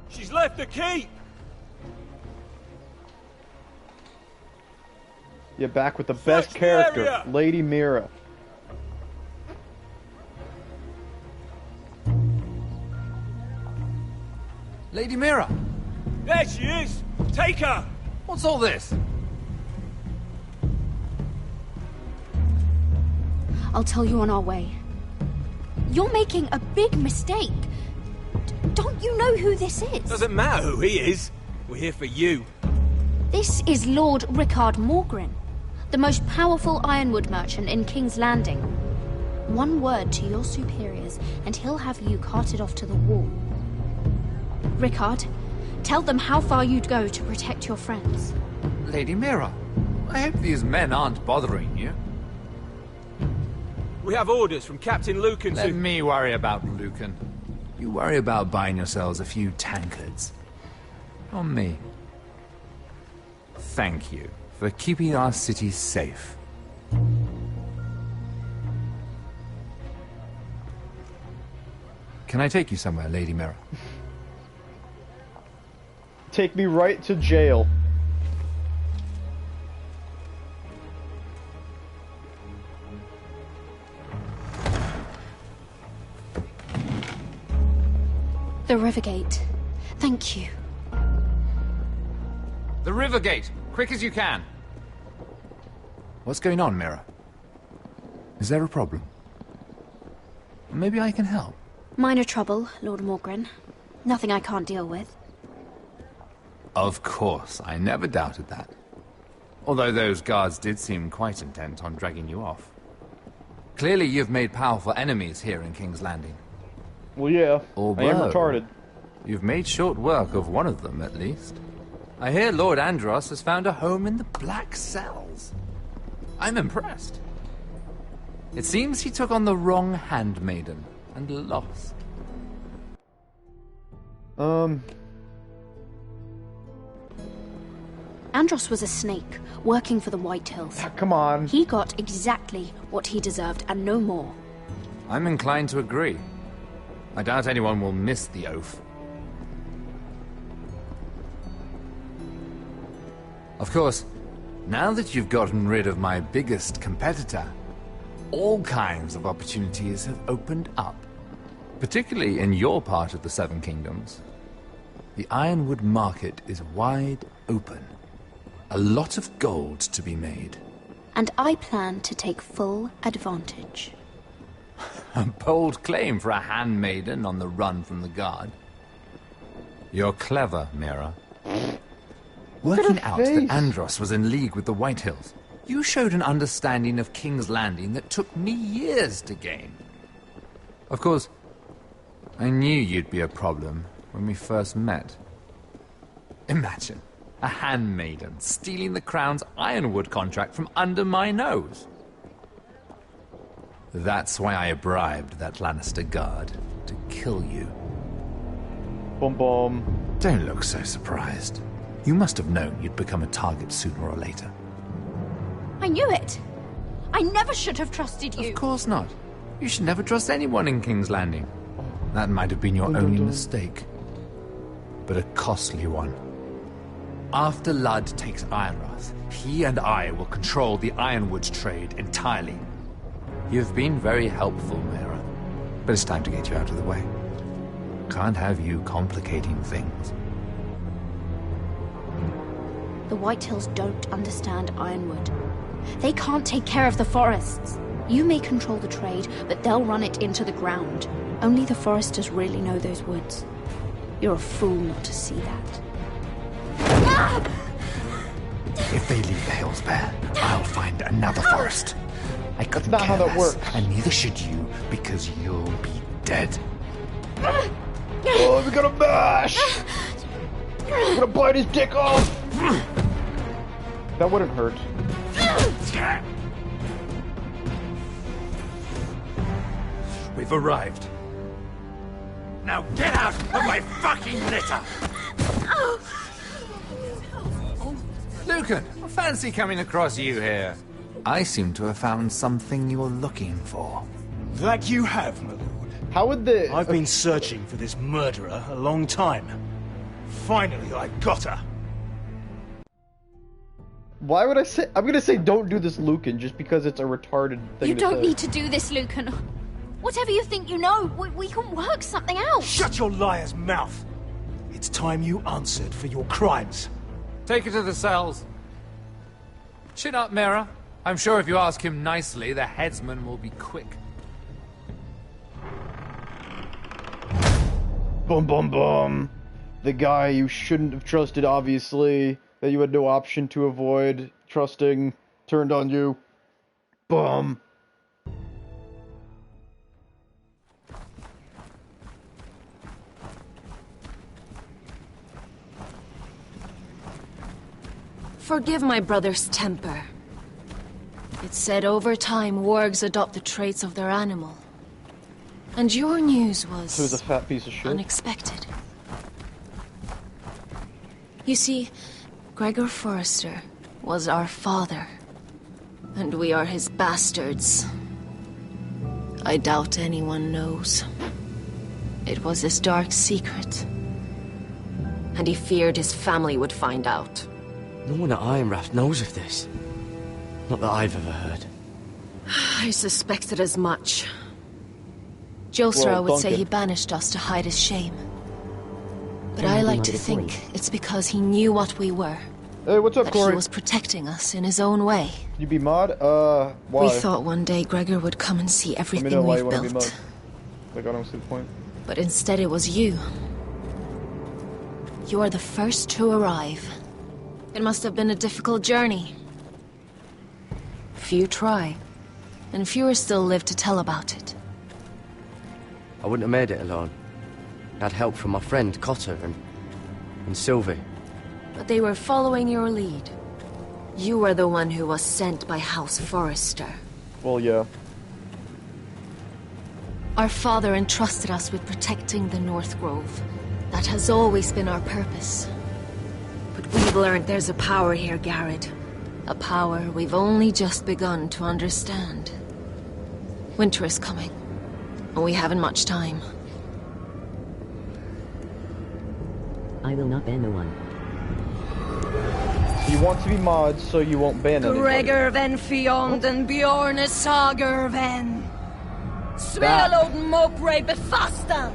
She's left the keep! Yeah, back with the best the character, area! Lady Mira. Lady Mira, There she is! Take her! What's all this? I'll tell you on our way. You're making a big mistake. Don't you know who this is? Doesn't matter who he is. We're here for you. This is Lord Rickard Morgren, the most powerful ironwood merchant in King's Landing. One word to your superiors, and he'll have you carted off to the wall. Rickard, tell them how far you'd go to protect your friends. Lady Mira, I hope these men aren't bothering you. We have orders from Captain Lucan Let to... me worry about Lucan. You worry about buying yourselves a few tankards. On me. Thank you for keeping our city safe. Can I take you somewhere, Lady Mira? Take me right to jail. The Rivergate. Thank you. The Rivergate! Quick as you can! What's going on, Mira? Is there a problem? Maybe I can help. Minor trouble, Lord Morgren. Nothing I can't deal with. Of course, I never doubted that. Although those guards did seem quite intent on dragging you off. Clearly you've made powerful enemies here in King's Landing. Well, yeah. Although, I am retarded. You've made short work of one of them, at least. I hear Lord Andros has found a home in the Black Cells. I'm impressed. It seems he took on the wrong handmaiden and lost. Andros was a snake, working for the Whitehills. Come on. He got exactly what he deserved, and no more. I'm inclined to agree. I doubt anyone will miss the oath. Of course, now that you've gotten rid of my biggest competitor, all kinds of opportunities have opened up. Particularly in your part of the Seven Kingdoms. The ironwood market is wide open. A lot of gold to be made. And I plan to take full advantage. A bold claim for a handmaiden on the run from the guard. You're clever, Mira. Working out that Andros was in league with the Whitehills, you showed an understanding of King's Landing that took me years to gain. Of course, I knew you'd be a problem when we first met. Imagine a handmaiden stealing the Crown's ironwood contract from under my nose. That's why I bribed that Lannister guard to kill you. Boom boom. Don't look so surprised. You must have known you'd become a target sooner or later. I knew it. I never should have trusted you. Of course not. You should never trust anyone in King's Landing. That might have been your only mistake. But a costly one. After Ludd takes Ironrath, he and I will control the ironwood trade entirely. You've been very helpful, Mira. But it's time to get you out of the way. Can't have you complicating things. The Whitehills don't understand ironwood. They can't take care of the forests. You may control the trade, but they'll run it into the ground. Only the foresters really know those woods. You're a fool not to see that. If they leave the hills bare, I'll find another forest. I couldn't That's not care how that less, works. and neither should you, because you'll be dead. Oh, we gotta mash! We're gonna bite his dick off! That wouldn't hurt. We've arrived. Now get out of my fucking litter! Lucan, fancy coming across you here. I seem to have found something you're looking for. That you have, my lord. How would the... I've been searching for this murderer a long time. Finally, I got her. Why would I say... I'm gonna say don't do this, Lucan, just because it's a retarded thing You to don't say. need to do this, Lucan. Whatever you think you know, we can work something out. Shut your liar's mouth. It It's time you answered for your crimes. Take her to the cells. Chin up, Mira. I'm sure if you ask him nicely, the headsman will be quick. Boom, boom, boom. The guy you shouldn't have trusted, obviously, that you had no option to avoid trusting, turned on you. Boom. Forgive my brother's temper. It's said over time wargs adopt the traits of their animal. And your news was... So he's a fat piece of shit. Unexpected. You see, Gregor Forrester was our father. And we are his bastards. I doubt anyone knows. It was his dark secret. And he feared his family would find out. No one at Ironraft knows of this. Not that I've ever heard. I suspected as much. Josra would say Duncan. he banished us to hide his shame. But Can I you like not to be think sorry? it's because he knew what we were. Hey, what's up, that Corey? he was protecting us in his own way. You be mod? Why? We thought one day Gregor would come and see Let me everything know why we've you want to be mod. built. Like, I don't see the point. But instead it was you. You are the first to arrive. It must have been a difficult journey. Few try, and fewer still live to tell about it. I wouldn't have made it alone. I had help from my friend Cotter and Sylvie. But they were following your lead. You were the one who was sent by House Forrester. Well, yeah. Our father entrusted us with protecting the North Grove. That has always been our purpose. But we've learned there's a power here, Garrett. A power we've only just begun to understand. Winter is coming, and we haven't much time. I will not ban no one. You want to be mods so you won't ban anybody. Gregor ven Fiondan Bjorne Sager ven. Svelod Mopre Befastan.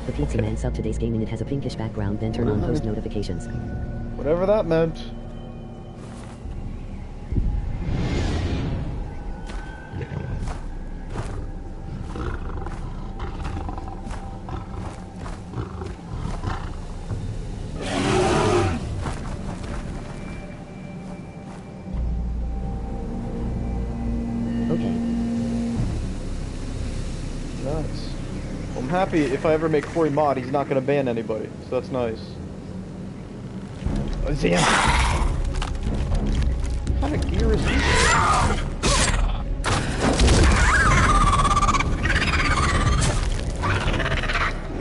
The pizza man sub today's gaming. It has a pinkish background. Then turn on post notifications. Whatever that meant. Okay. Nice. I'm happy if I ever make Corey mod, he's not gonna ban anybody. So that's nice. Oh, damn. What kind of gear is this?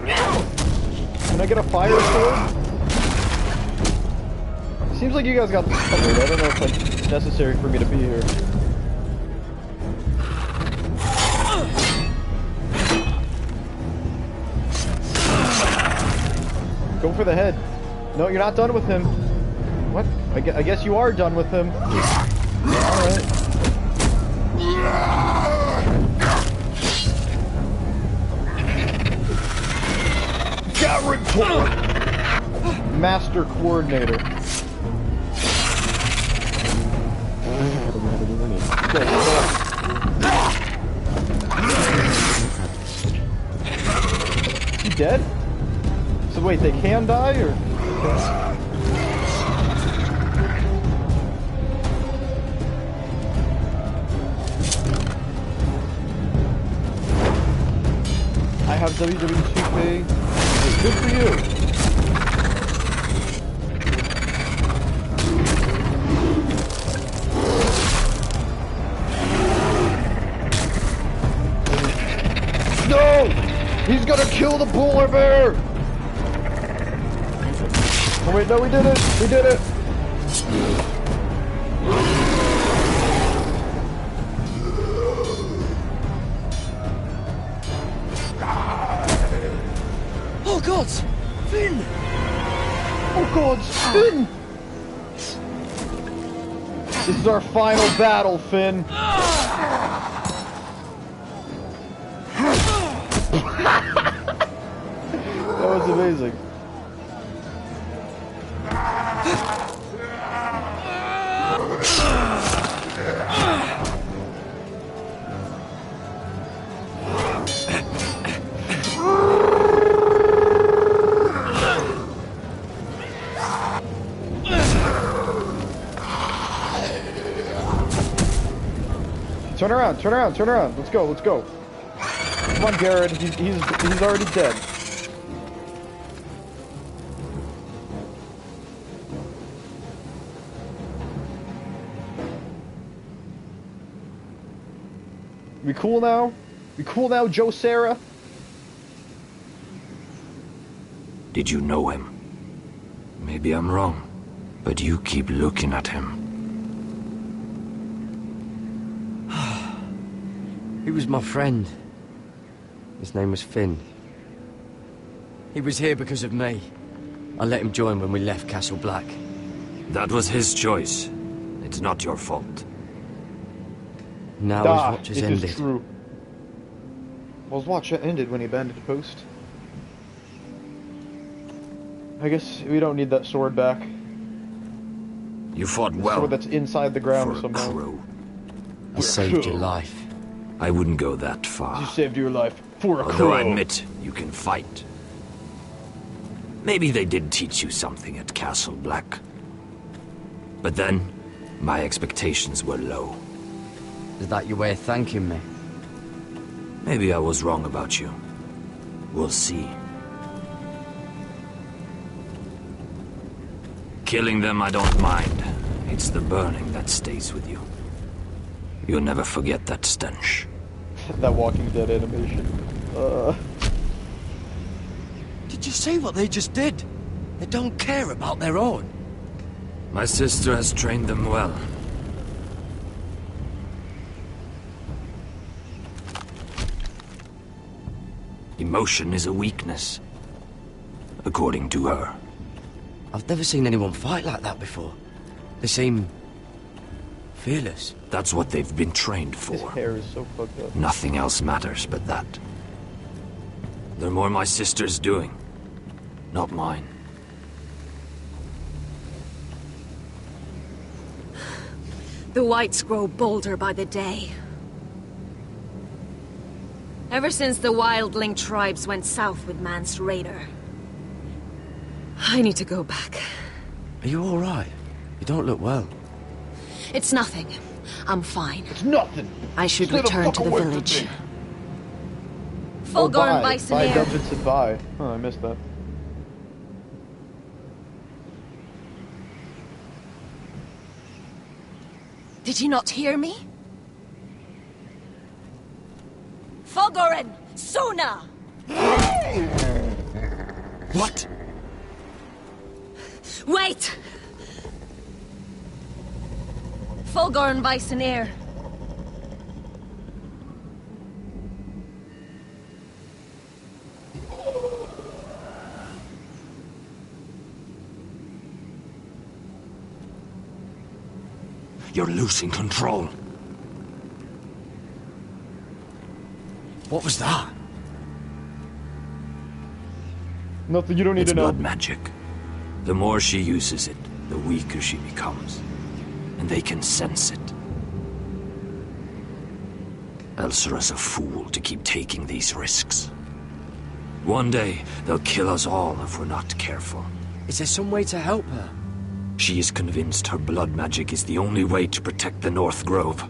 Can I get a fire sword? Seems like you guys got this covered. I don't know if it's necessary for me to be here. Go for the head. No, you're not done with him. What? I guess you are done with him. Alright. Garrett Port! Master Coordinator. Okay, you dead? So wait, they can die, or? I have WWE 2K. Good for you. No! He's gonna kill the polar bear! Oh wait, no, we did it! We did it! Oh gods! Finn! Oh gods! Finn! This is our final battle, Finn. amazing. Turn around, turn around, turn around. Let's go, let's go. Come on, Garrett. He's already dead. We cool now? We cool now, Joe Sarah? Did you know him? Maybe I'm wrong, but you keep looking at him. He was my friend. His name was Finn. He was here because of me. I let him join when we left Castle Black. That was his choice. It's not your fault. Now his watch has ended. Is true. Well, his watch ended when he abandoned the post. I guess we don't need that sword back. You fought The well. sword that's inside the ground for somehow. a crow. I saved your life. I wouldn't go that far. You saved your life for a Although crow. I admit, you can fight. Maybe they did teach you something at Castle Black. But then, my expectations were low. Is that your way of thanking me? Maybe I was wrong about you. We'll see. Killing them I don't mind. It's the burning that stays with you. You'll never forget that stench. That Walking Dead animation. Did you see what they just did? They don't care about their own. My sister has trained them well. Emotion is a weakness, according to her. I've never seen anyone fight like that before. They seem fearless. That's what they've been trained for. His hair is so fucked up. Nothing else matters but that. They're more my sister's doing, not mine. The whites grow bolder by the day. Ever since the wildling tribes went south with Mance Raider. I need to go back. Are you all right? You don't look well. It's nothing. I'm fine. It's nothing. I should Stay the return fuck to the away from village. me. Fulgur and Bye, Bisonair. Dungeon said bye. Oh, I missed that. Did you not hear me? Fulgorin! Sona! What? Wait! Fulgur and Bisonair. You're losing control. What was that? Nothing you don't need It's to know. blood magic. The more she uses it, the weaker she becomes. And they can sense it. Elsera's a fool to keep taking these risks. One day, they'll kill us all if we're not careful. Is there some way to help her? She is convinced her blood magic is the only way to protect the North Grove.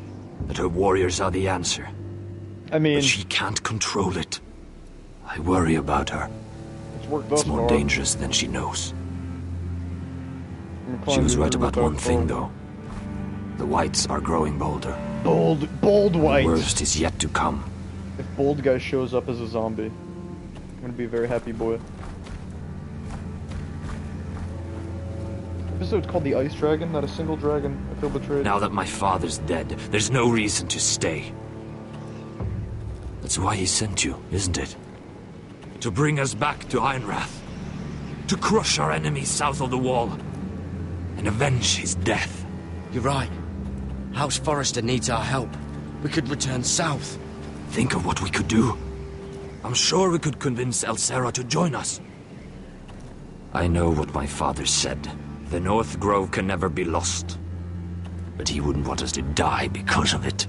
That her warriors are the answer. I mean... But she can't control it. I worry about her. It's worked thus It's more far. dangerous than she knows. I'm She was climbing right through about the one dark thing, hole. though. The whites are growing bolder. Bold white. The worst is yet to come. If bold guy shows up as a zombie, I'm gonna be a very happy boy. Episode's called The Ice Dragon, not a single dragon. I feel betrayed. Now that my father's dead, there's no reason to stay. That's why he sent you, isn't it? To bring us back to Ironrath. To crush our enemies south of the wall. And avenge his death. You're right. House Forrester needs our help. We could return south. Think of what we could do. I'm sure we could convince Elsera to join us. I know what my father said. The North Grove can never be lost. But he wouldn't want us to die because of it.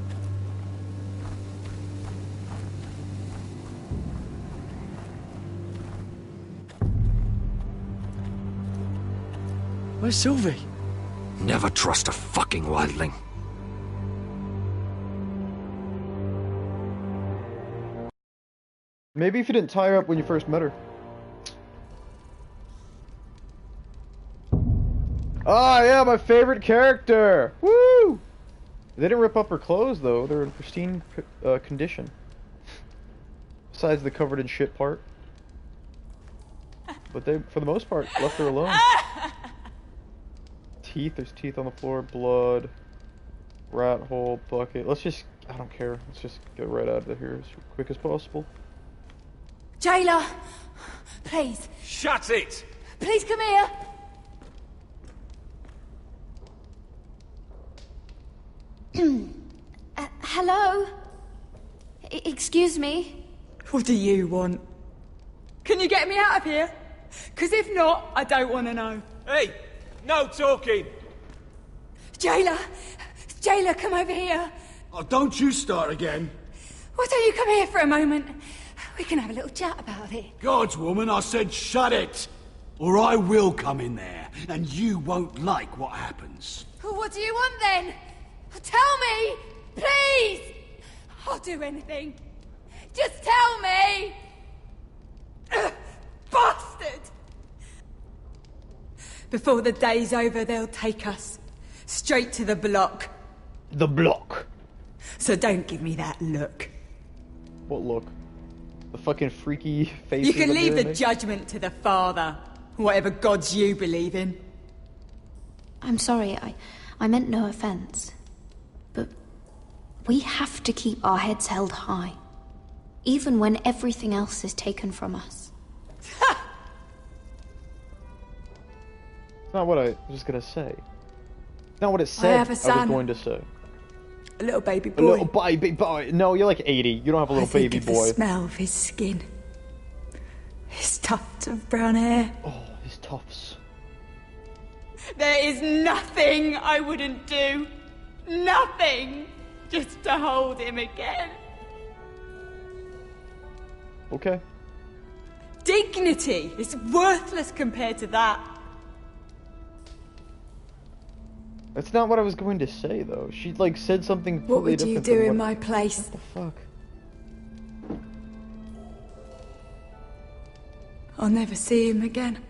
Where's Sylvie? Never trust a fucking wildling. Maybe if you didn't tie her up when you first met her. Ah, yeah, my favorite character! Woo! They didn't rip up her clothes, though. They're in pristine condition. Besides the covered in shit part. But they, for the most part, left her alone. Teeth, there's teeth on the floor, blood, rat hole, bucket. Let's just, I don't care. Let's just get right out of here as quick as possible. Jailer! Please. Shut it! Please come here! Hello? Excuse me? What do you want? Can you get me out of here? Because if not, I don't want to know. Hey! No talking! Jailer! Jailer, come over here! Oh, don't you start again. Why don't you come here for a moment? We can have a little chat about it. God's woman, I said shut it! Or I will come in there, and you won't like what happens. What do you want then? Tell me! Please! I'll do anything. Just tell me! Bastard! Before the day's over, they'll take us. Straight to the block. The block. So don't give me that look. What look? The fucking freaky face. You can leave the judgment to the Father. Whatever gods you believe in. I'm sorry, I meant no offense. But we have to keep our heads held high. Even when everything else is taken from us. It's not what I was gonna say. It's not what it said have a son. I was going to say. A little baby boy. A little baby boy. No, you're like 80. You don't have a little baby of boy. The smell of his skin. His tufts of brown hair. Oh, his tufts. There is nothing I wouldn't do. Nothing. Just to hold him again. Okay. Dignity is worthless compared to that. That's not what I was going to say, though. She, like, said something What completely would you different do than in what... my place? What the fuck? I'll never see him again.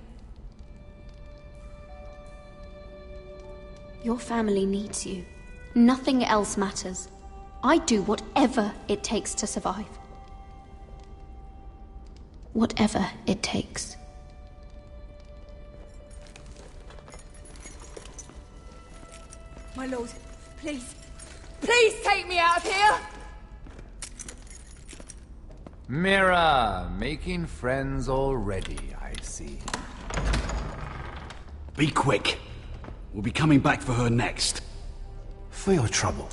Your family needs you. Nothing else matters. I'd do whatever it takes to survive. Whatever it takes. My lord, please. Please take me out of here! Mira, making friends already, I see. Be quick. We'll be coming back for her next. For your trouble.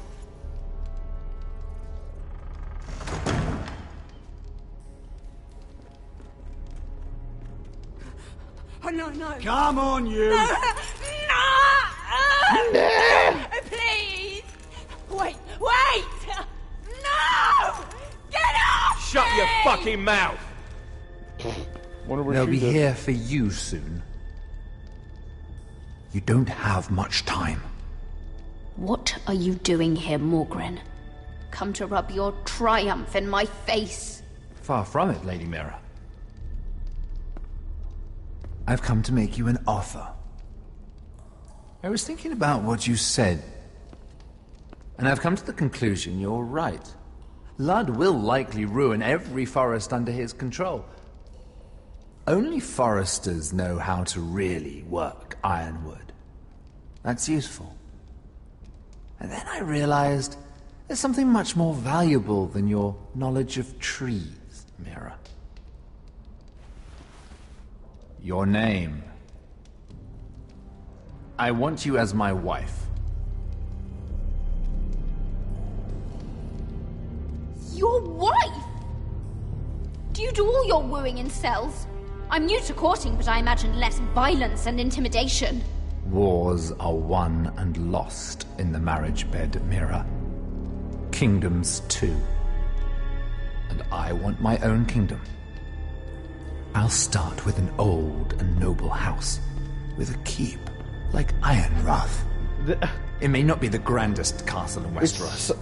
Oh, no, no. Come on, you! No! Please! Wait! No! Get off Shut me! your fucking mouth! They'll be here for you soon. You don't have much time. What are you doing here, Morgren? Come to rub your triumph in my face. Far from it, Lady Mira. I've come to make you an offer. I was thinking about what you said, and I've come to the conclusion you're right. Ludd will likely ruin every forest under his control. Only foresters know how to really work ironwood. That's useful. And then I realized there's something much more valuable than your knowledge of trees, Mira. Your name. I want you as my wife. Your wife? Do you do all your wooing in cells? I'm new to courting, but I imagined less violence and intimidation. Wars are won and lost in the marriage bed, Mira. Kingdoms too. And I want my own kingdom. I'll start with an old and noble house, with a keep, like Ironrath. It may not be the grandest castle in Westeros,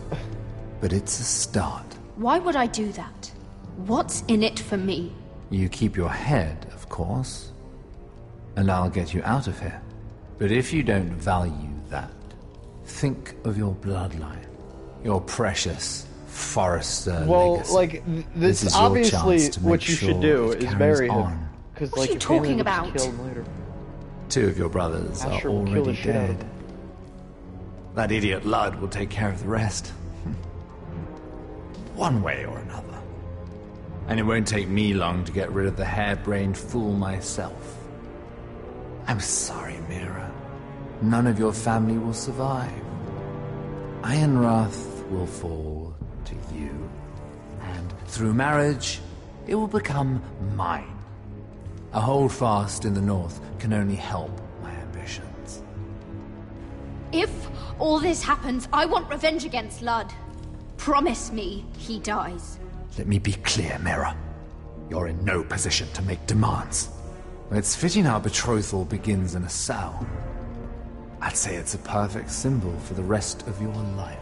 but it's a start. Why would I do that? What's in it for me? You keep your head, of course, and I'll get you out of here. But if you don't value that, think of your bloodline, your precious Forrester legacy. Like, this is obviously your chance to make what you should sure do it is carries marry him. on. Because, What like, are you your family talking would just about? kill him later. 2 of your brothers are Asher will kill the already shit out of dead. That idiot Lud will take care of the rest. One way or another. And it won't take me long to get rid of the harebrained fool myself. I'm sorry, Mira. None of your family will survive. Ironrath will fall to you. And through marriage, it will become mine. A holdfast in the north can only help my ambitions. If all this happens, I want revenge against Lud. Promise me he dies. Let me be clear, Mira. You're in no position to make demands. It's fitting our betrothal begins in a cell. I'd say it's a perfect symbol for the rest of your life.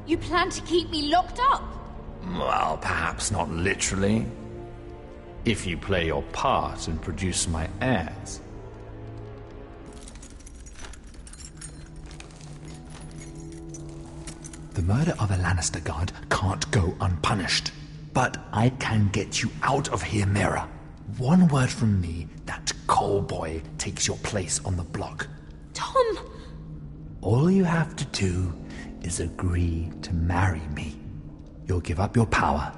You plan to keep me locked up? Well, perhaps not literally. If you play your part and produce my heirs. The murder of a Lannister guard can't go unpunished. But I can get you out of here, Mira. One word from me, that coal boy takes your place on the block. Tom! All you have to do is agree to marry me. You'll give up your power.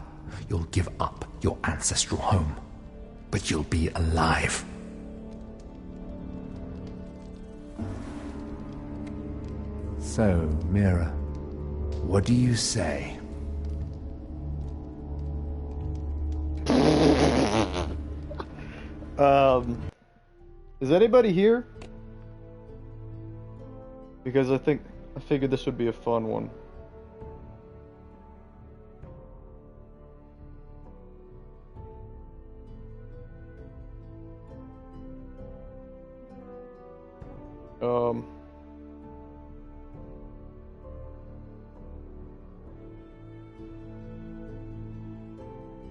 You'll give up your ancestral home. But you'll be alive. So, Mira, what do you say? Is anybody here? Because I figured this would be a fun one.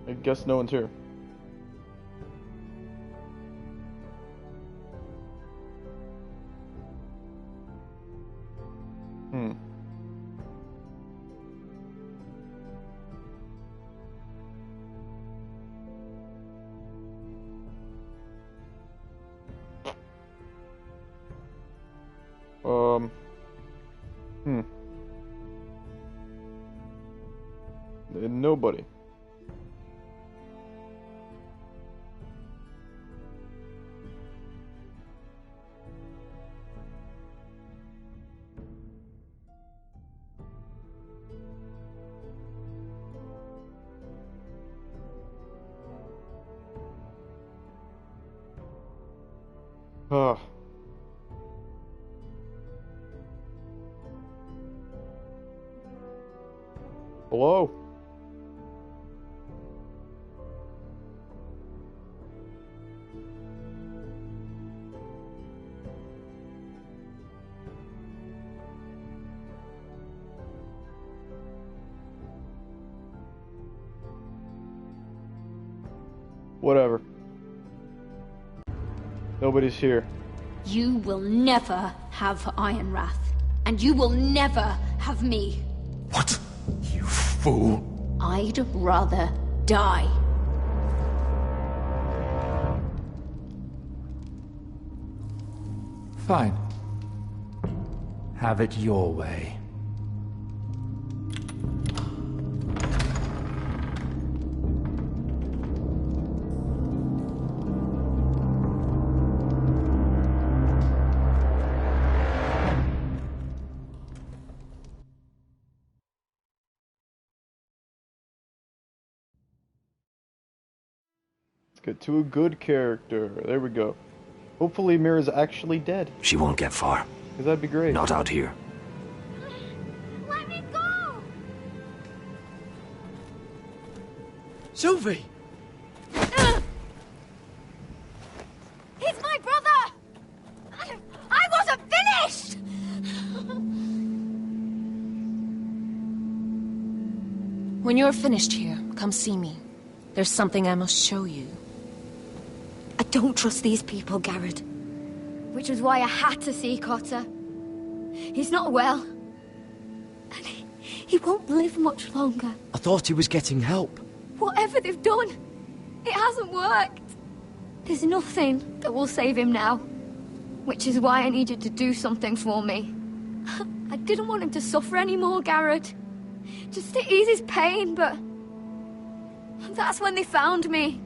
I guess no one's here. Nobody. Hello? Whatever. Nobody's here. You will never have Ironrath. And you will never have me. What? You fool. I'd rather die. Fine. Have it your way. get to a good character. There we go. Hopefully Mira's actually dead. She won't get far. Because that'd be great. Not out here. Let me go! Sylvie! He's my brother! I wasn't finished! When you're finished here, come see me. There's something I must show you. I don't trust these people, Garrett. Which was why I had to see Cotter. He's not well. And he won't live much longer. I thought he was getting help. Whatever they've done, it hasn't worked. There's nothing that will save him now. Which is why I need you to do something for me. I didn't want him to suffer anymore, Garrett. Just to ease his pain, but... that's when they found me.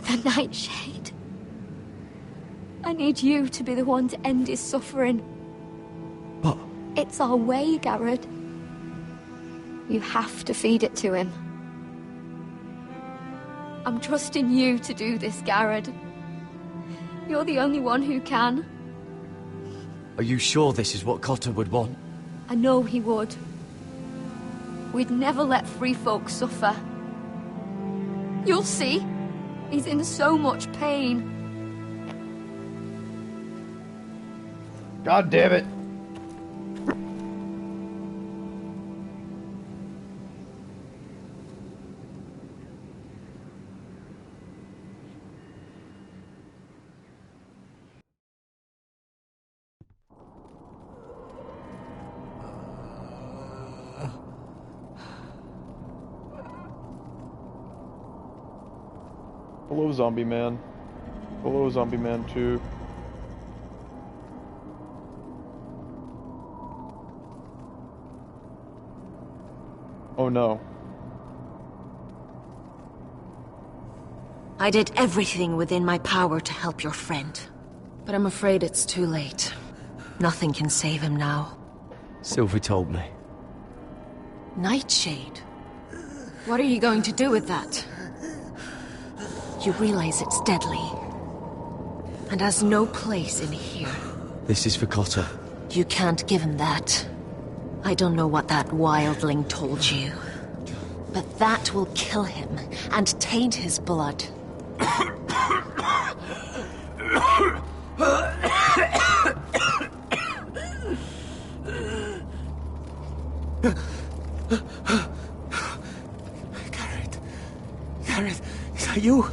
The Nightshade. I need you to be the one to end his suffering. But... it's our way, Garrett. You have to feed it to him. I'm trusting you to do this, Garrett. You're the only one who can. Are you sure this is what Cotter would want? I know he would. We'd never let free folk suffer. You'll see. He's in so much pain. God damn it. Hello, Zombie Man. Hello, Zombie Man 2. Oh no. I did everything within my power to help your friend. But I'm afraid it's too late. Nothing can save him now. Sylvie told me. Nightshade? What are you going to do with that? You realize it's deadly. And has no place in here. This is for Cotter. You can't give him that. I don't know what that wildling told you. But that will kill him and taint his blood. Garrett, is that you?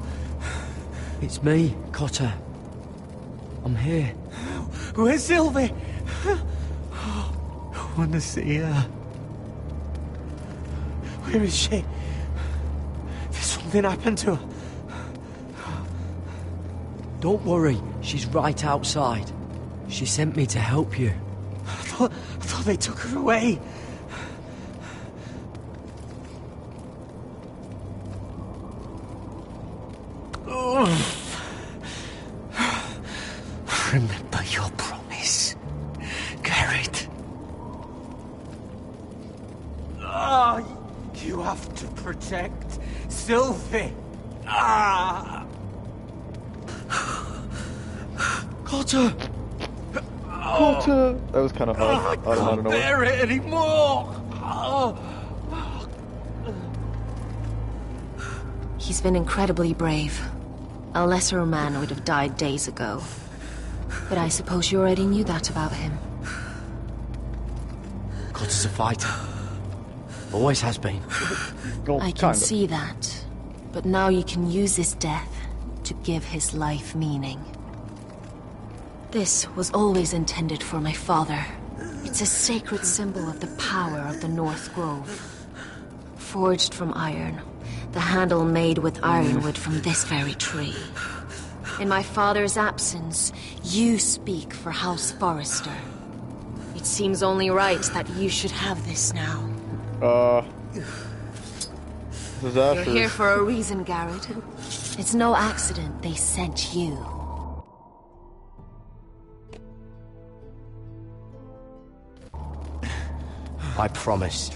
It's me, Cotter. I'm here. Where's Sylvie? I want to see her. Where is she? Did something happen to her? Don't worry, she's right outside. She sent me to help you. I thought they took her away. Remember your promise, Garrett. You have to protect Sylvie. Cotter! Cotter! That was kind of hard. I can't bear it anymore. He's been incredibly brave. A lesser man would have died days ago. But I suppose you already knew that about him. Cotter's a fighter. Always has been. I can see that. But now you can use his death to give his life meaning. This was always intended for my father. It's a sacred symbol of the power of the North Grove. Forged from iron, the handle made with ironwood from this very tree. In my father's absence, you speak for House Forrester. It seems only right that you should have this now. Disasters. You're here for a reason, Garrett. It's no accident they sent you. I promise.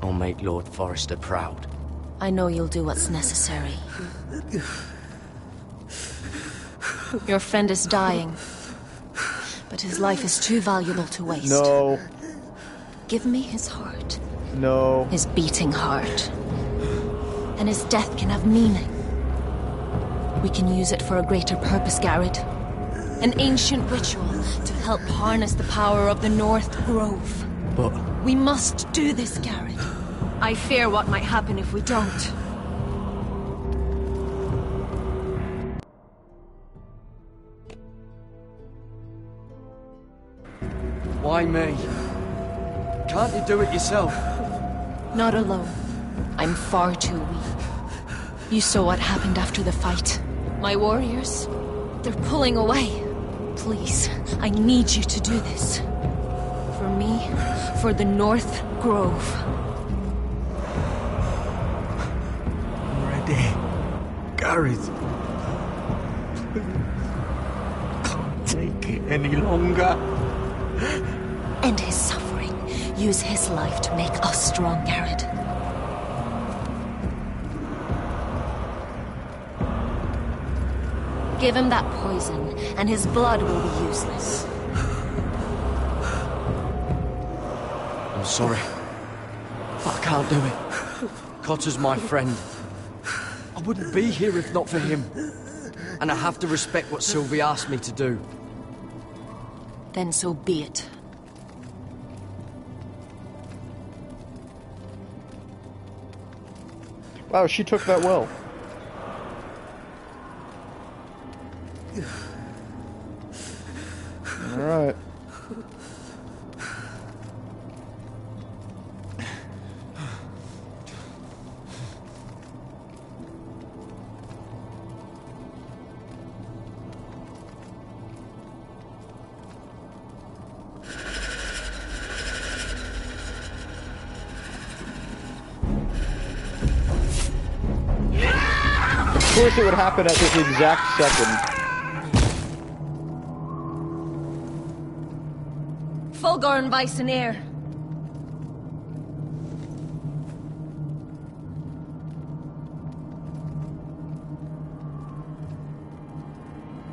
I'll make Lord Forrester proud. I know you'll do what's necessary. Your friend is dying, but his life is too valuable to waste. No. Give me his heart. No. His beating heart. And his death can have meaning. We can use it for a greater purpose, Garrett. An ancient ritual to help harness the power of the North Grove. But... We must do this, Garrett. I fear what might happen if we don't. Why me? Can't you do it yourself? Not alone. I'm far too weak. You saw what happened after the fight. My warriors, they're pulling away. Please, I need you to do this. For me, for the North Grove. I'm ready. Gareth. Can't take it any longer. End his suffering. Use his life to make us strong, Garrett. Give him that poison, and his blood will be useless. I'm sorry, but I can't do it. Cotter's my friend. I wouldn't be here if not for him. And I have to respect what Sylvie asked me to do. Then so be it. Wow, she took that well. Alright. Of course it would happen at this exact second. Fulgorn Weissenair.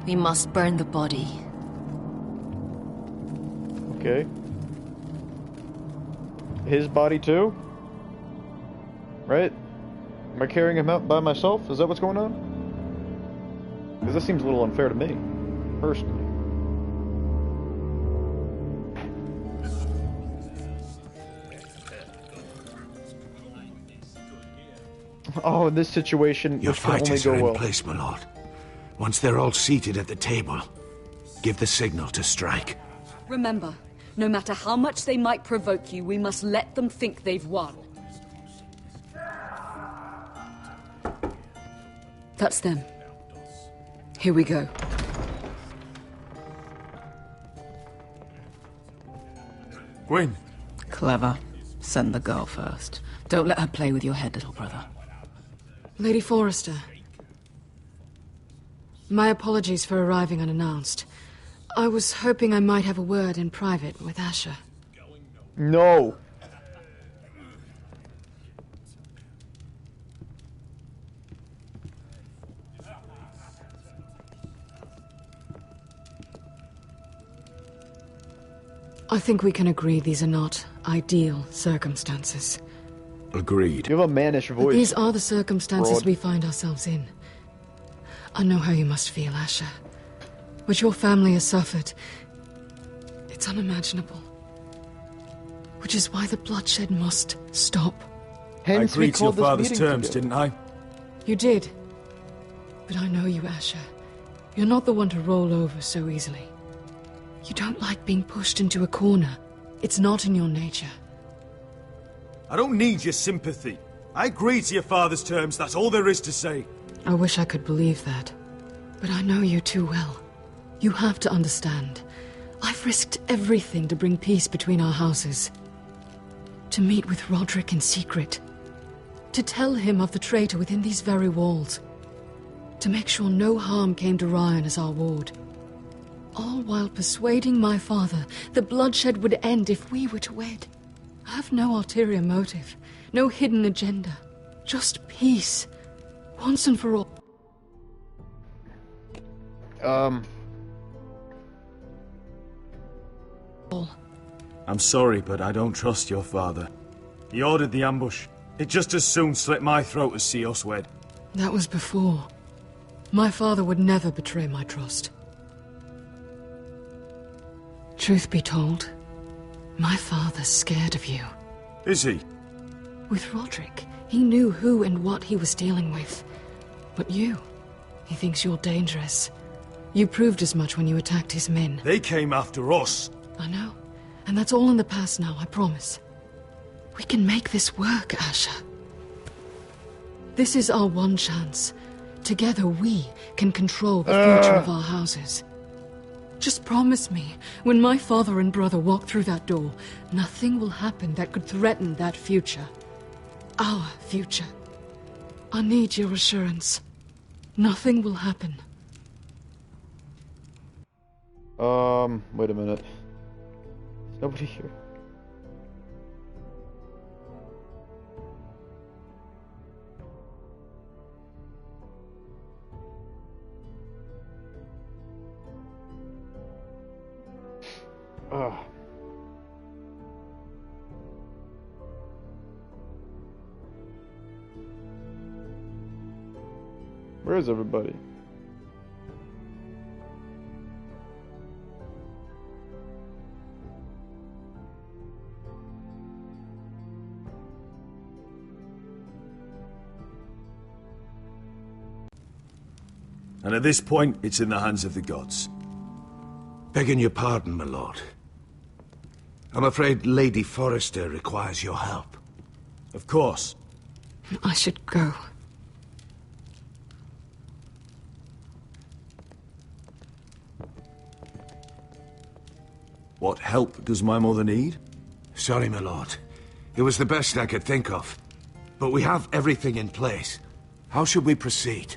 We must burn the body. Okay. His body too? Right? Am I carrying him out by myself? Is that what's going on? Because this seems a little unfair to me, personally. Oh, in this situation, Your this can only fighters are go in well. place, my lord. Once they're all seated at the table, give the signal to strike. Remember, no matter how much they might provoke you, we must let them think they've won. That's them. Here we go. Gwyn. Clever. Send the girl first. Don't let her play with your head, little brother. Lady Forrester. My apologies for arriving unannounced. I was hoping I might have a word in private with Asher. No. I think we can agree these are not ideal circumstances. Agreed. You have a mannish But voice. these are the circumstances Broad. we find ourselves in. I know how you must feel, Asher. What your family has suffered, it's unimaginable. Which is why the bloodshed must stop. I agreed to your father's terms, didn't I? You did. But I know you, Asher. You're not the one to roll over so easily. You don't like being pushed into a corner. It's not in your nature. I don't need your sympathy. I agreed to your father's terms, that's all there is to say. I wish I could believe that. But I know you too well. You have to understand. I've risked everything to bring peace between our houses. To meet with Roderick in secret. To tell him of the traitor within these very walls. To make sure no harm came to Ryan as our ward. All while persuading my father that bloodshed would end if we were to wed. I have no ulterior motive, no hidden agenda. Just peace. Once and for all. I'm sorry, but I don't trust your father. He ordered the ambush. He'd just as soon slit my throat as see us wed. That was before. My father would never betray my trust. Truth be told, my father's scared of you. Is he? With Roderick, he knew who and what he was dealing with. But you, he thinks you're dangerous. You proved as much when you attacked his men. They came after us. I know. And that's all in the past now, I promise. We can make this work, Asher. This is our one chance. Together we can control the future of our houses. Just promise me, when my father and brother walk through that door, nothing will happen that could threaten that future. Our future. I need your assurance. Nothing will happen. Wait a minute. Is nobody here? Where is everybody? And at this point, it's in the hands of the gods. Begging your pardon, my lord. I'm afraid Lady Forrester requires your help. Of course. I should go. What help does my mother need? Sorry, my lord. It was the best I could think of. But we have everything in place. How should we proceed?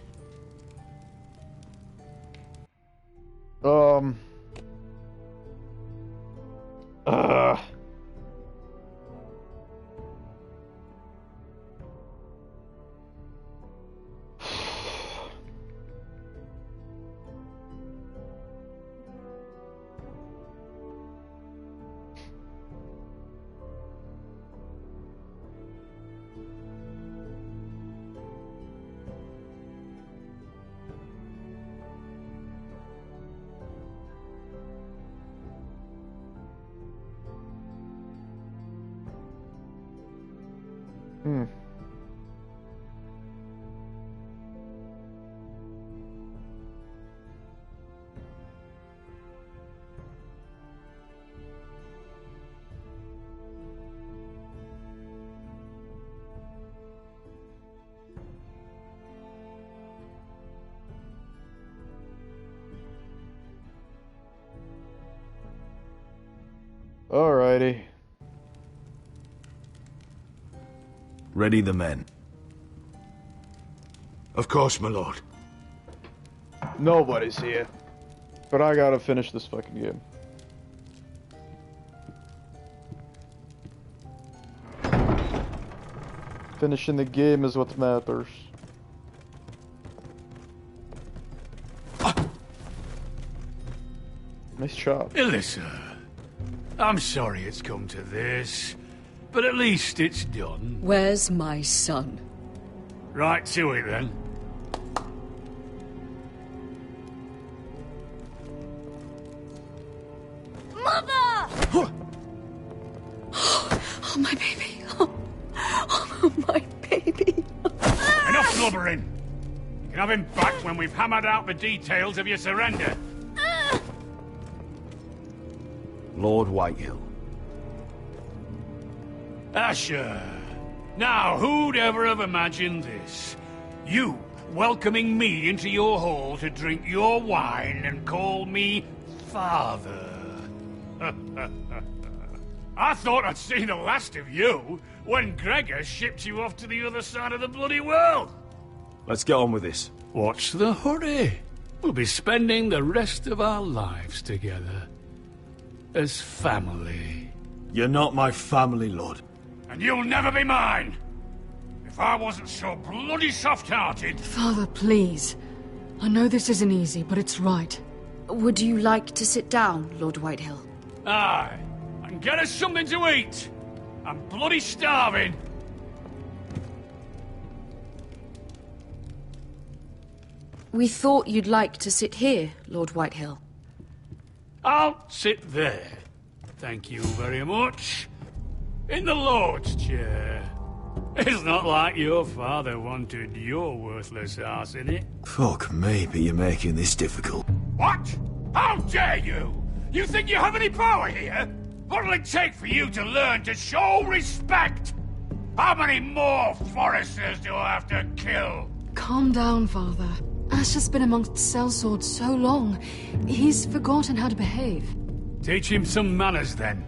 Alrighty. Ready the men. Of course, my lord. Nobody's here. But I gotta finish this fucking game. Finishing the game is what matters. Nice job. Alyssa, I'm sorry it's come to this, but at least it's done. Where's my son? Right to it then. Mother! Oh, my baby. Oh, my baby. Enough blubbering. You can have him back when we've hammered out the details of your surrender. Lord Whitehill. Asher. Now, who'd ever have imagined this? You welcoming me into your hall to drink your wine and call me father. I thought I'd seen the last of you when Gregor shipped you off to the other side of the bloody world. Let's get on with this. What's the hurry? We'll be spending the rest of our lives together. As family. You're not my family, Lord. And you'll never be mine! If I wasn't so bloody soft-hearted... Father, please. I know this isn't easy, but it's right. Would you like to sit down, Lord Whitehill? Aye, and get us something to eat. I'm bloody starving. We thought you'd like to sit here, Lord Whitehill. I'll sit there. Thank you very much. In the Lord's chair. It's not like your father wanted your worthless ass in it. Fuck me, but you're making this difficult. What? How dare you? You think you have any power here? What'll it take for you to learn to show respect? How many more Foresters do I have to kill? Calm down, Father. Ash has been amongst sellswords so long, he's forgotten how to behave. Teach him some manners, then.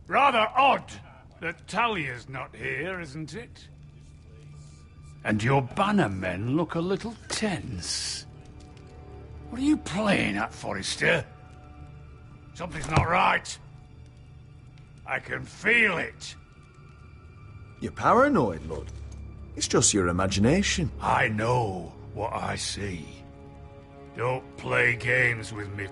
Rather odd that Talia's not here, isn't it? And your banner men look a little tense. What are you playing at, Forrester? Something's not right. I can feel it. You're paranoid, Lord. It's just your imagination. I know what I see. Don't play games with me.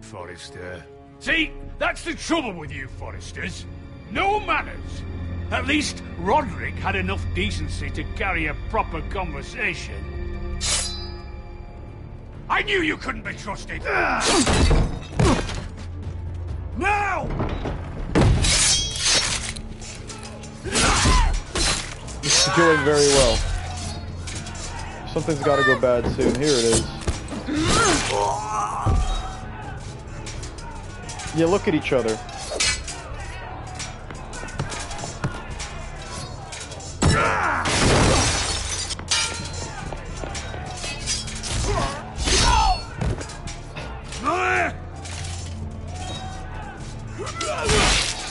Forrester. See, that's the trouble with you Forresters. No manners. At least Roderick had enough decency to carry a proper conversation. I knew you couldn't be trusted. Now! This is going very well. Something's got to go bad soon. Here it is. Yeah, look at each other.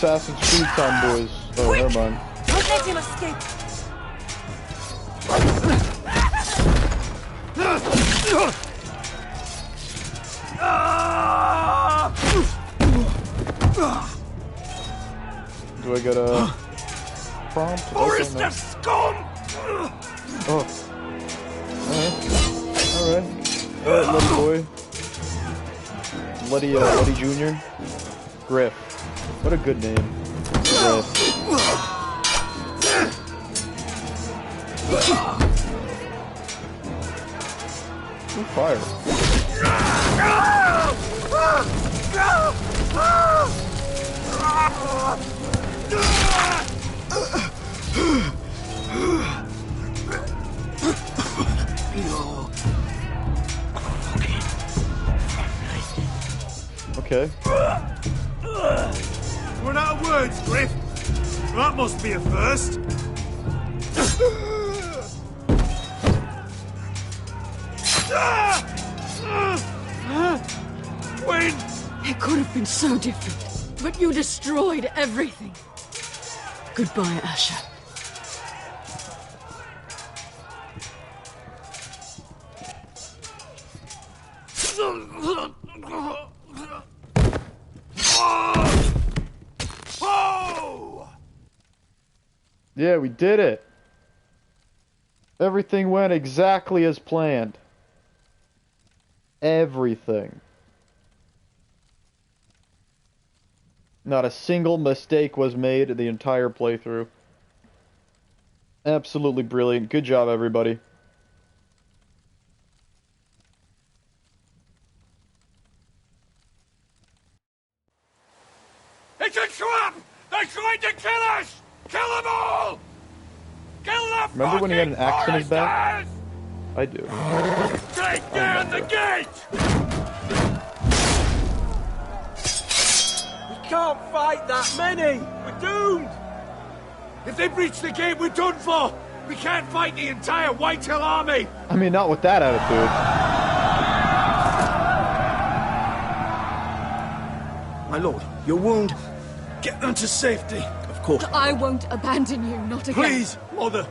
Assassin's Creed time, boys. Oh, never mind. Don't let him escape. Do I get a prompt? Forrester scum! Oh. Alright. Alright, Letty boy. Letty Jr. Griff. What a good name. Griff. Ooh, fire. Okay. Run out of words, Griff. That must be a first. When? It could have been so different, but you destroyed everything. Goodbye, Asher. Yeah, we did it. Everything went exactly as planned. Everything. Not a single mistake was made in the entire playthrough. Absolutely brilliant. Good job, everybody. It's a trap! They're trying to kill us! Kill them all! Remember when he had an axe in his back? I do. Take down the gate! We can't fight that many! We're doomed! If they breach the gate, we're done for! We can't fight the entire Whitehill army! I mean, not with that attitude. My lord, your wound. Get them to safety. Of course. I won't abandon you, not again. Please, Mother.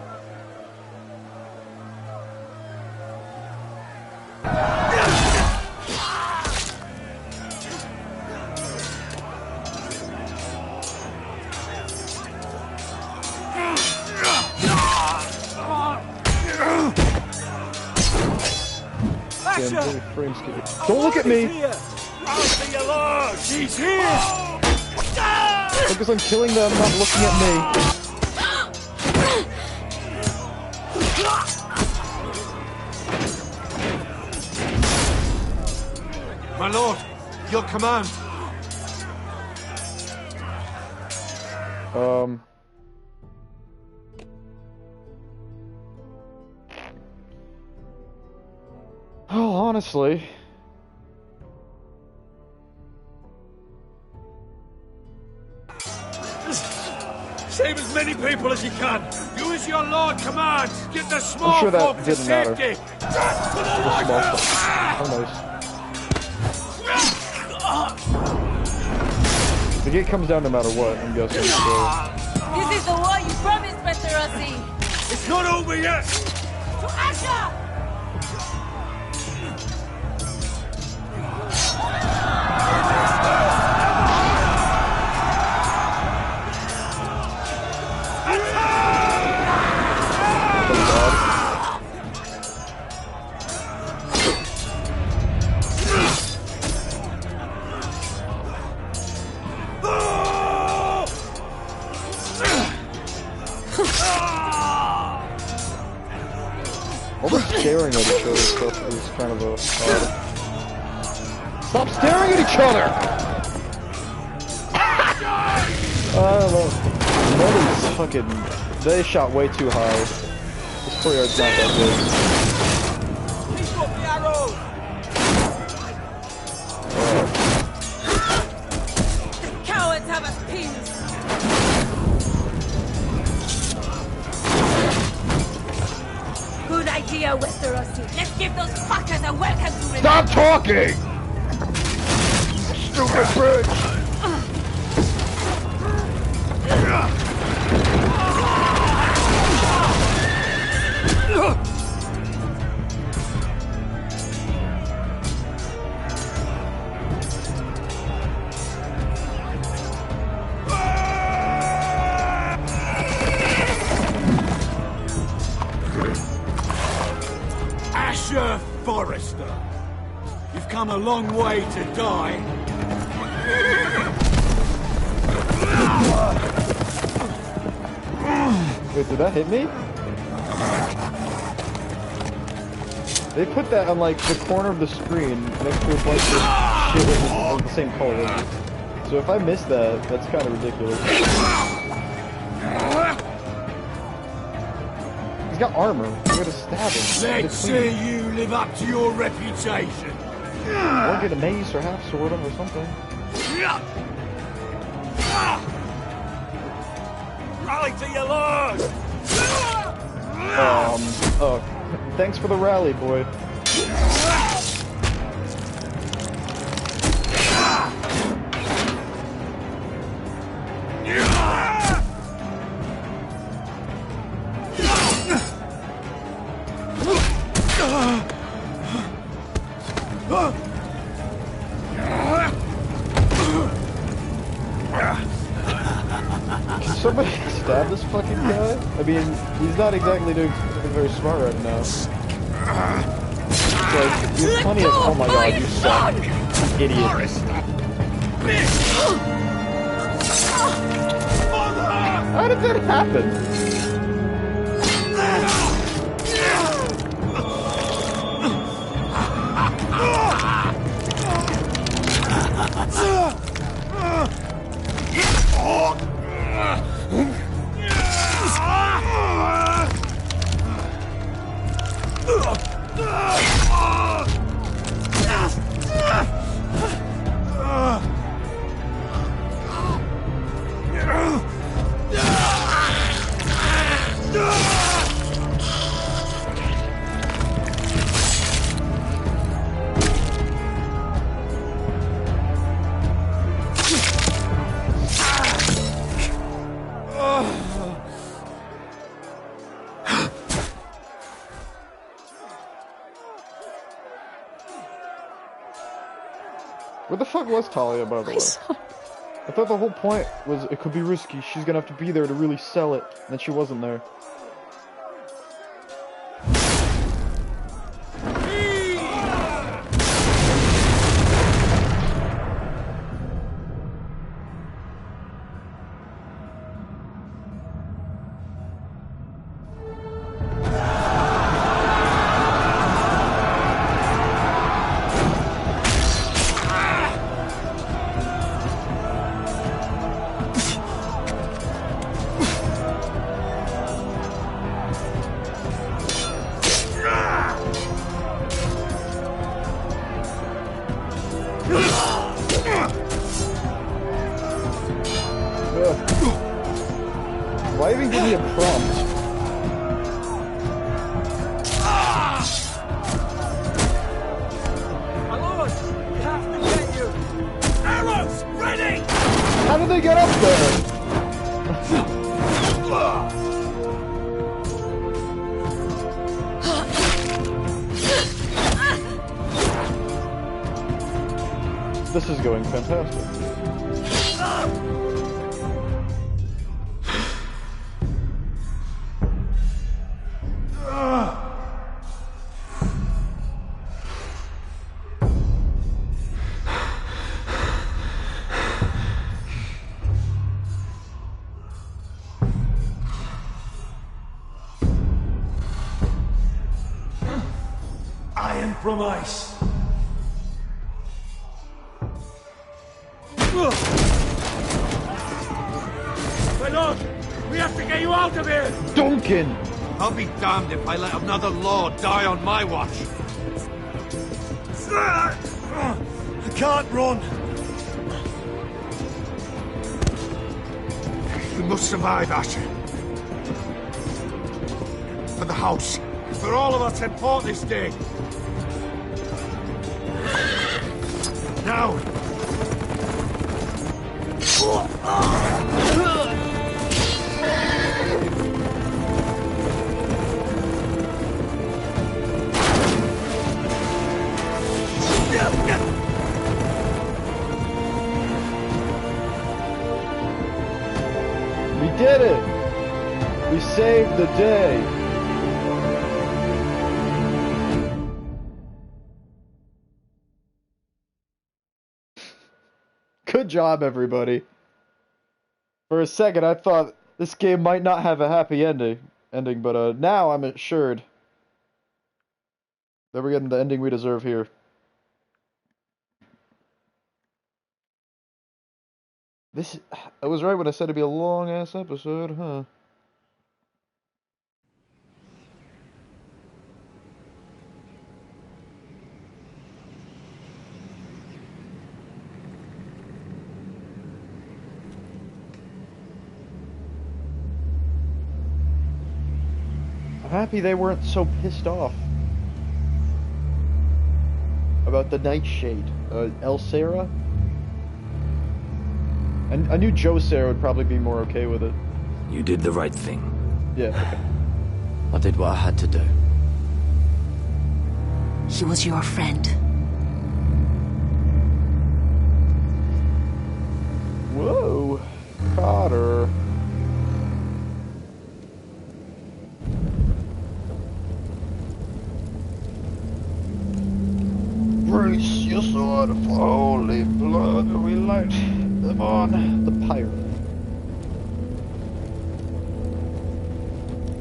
Don't look at me! She's here! Focus on killing them, not looking at me. My lord, your command. Oh, honestly. Save as many people as you can. Do as your lord commands. Get the small I'm sure that folk to didn't matter. safety. Oh, nice. The gate comes down no matter what, I'm guessing. So. This is the war you promised, Mr. Rossi. It's not over yet. To Asha! All the staring at each other stuff is kind of a... Stop staring at each other! I don't know. That is fucking... They shot way too high. This courtyard's not that big. He's got the arrows. The cowards have us pinned. Good idea, Westerosi. Let's give those fuckers a welcome to revenge. Stop talking! Stupid bitch! Asher Forrester, you've come a long way to die. Wait, did that hit me? They put that on like the corner of the screen next to a bunch of shit of the same color. So if I miss that, that's kind of ridiculous. He's got armor. I gotta stab him. Let's see you live up to your reputation. Or get a mace or half sword or something. Rally to your lord! Oh, thanks for the rally, boy. Can somebody stab this fucking guy? I mean, he's not exactly doing something very smart right now. It's like, you have plenty of... Oh my god, you suck. Idiot. How did that happen? Where the fuck was Talia, by the way? I thought the whole point was it could be risky. She's gonna have to be there to really sell it, and then she wasn't there. Why even give me a prompt? My lord, we have to get you. Arrows ready. How did they get up there? This is going fantastic. Iron from ice. My lord, we have to get you out of here! Duncan! I'll be damned if I let another lord die on my watch. I can't run. We must survive, Asher. For the house. For all of us in port this day. Now! We did it! We saved the day! Good job, everybody. For a second, I thought this game might not have a happy ending, but now I'm assured that we're getting the ending we deserve here. I was right when I said it'd be a long-ass episode, huh? I'm happy they weren't so pissed off about the Nightshade. Elsera? I knew Joe Sarah would probably be more okay with it. You did the right thing. Yeah, okay. I did what I had to do. She was your friend. Whoa. Cotter. Brace your sword for holy blood, we light them on. The pirate.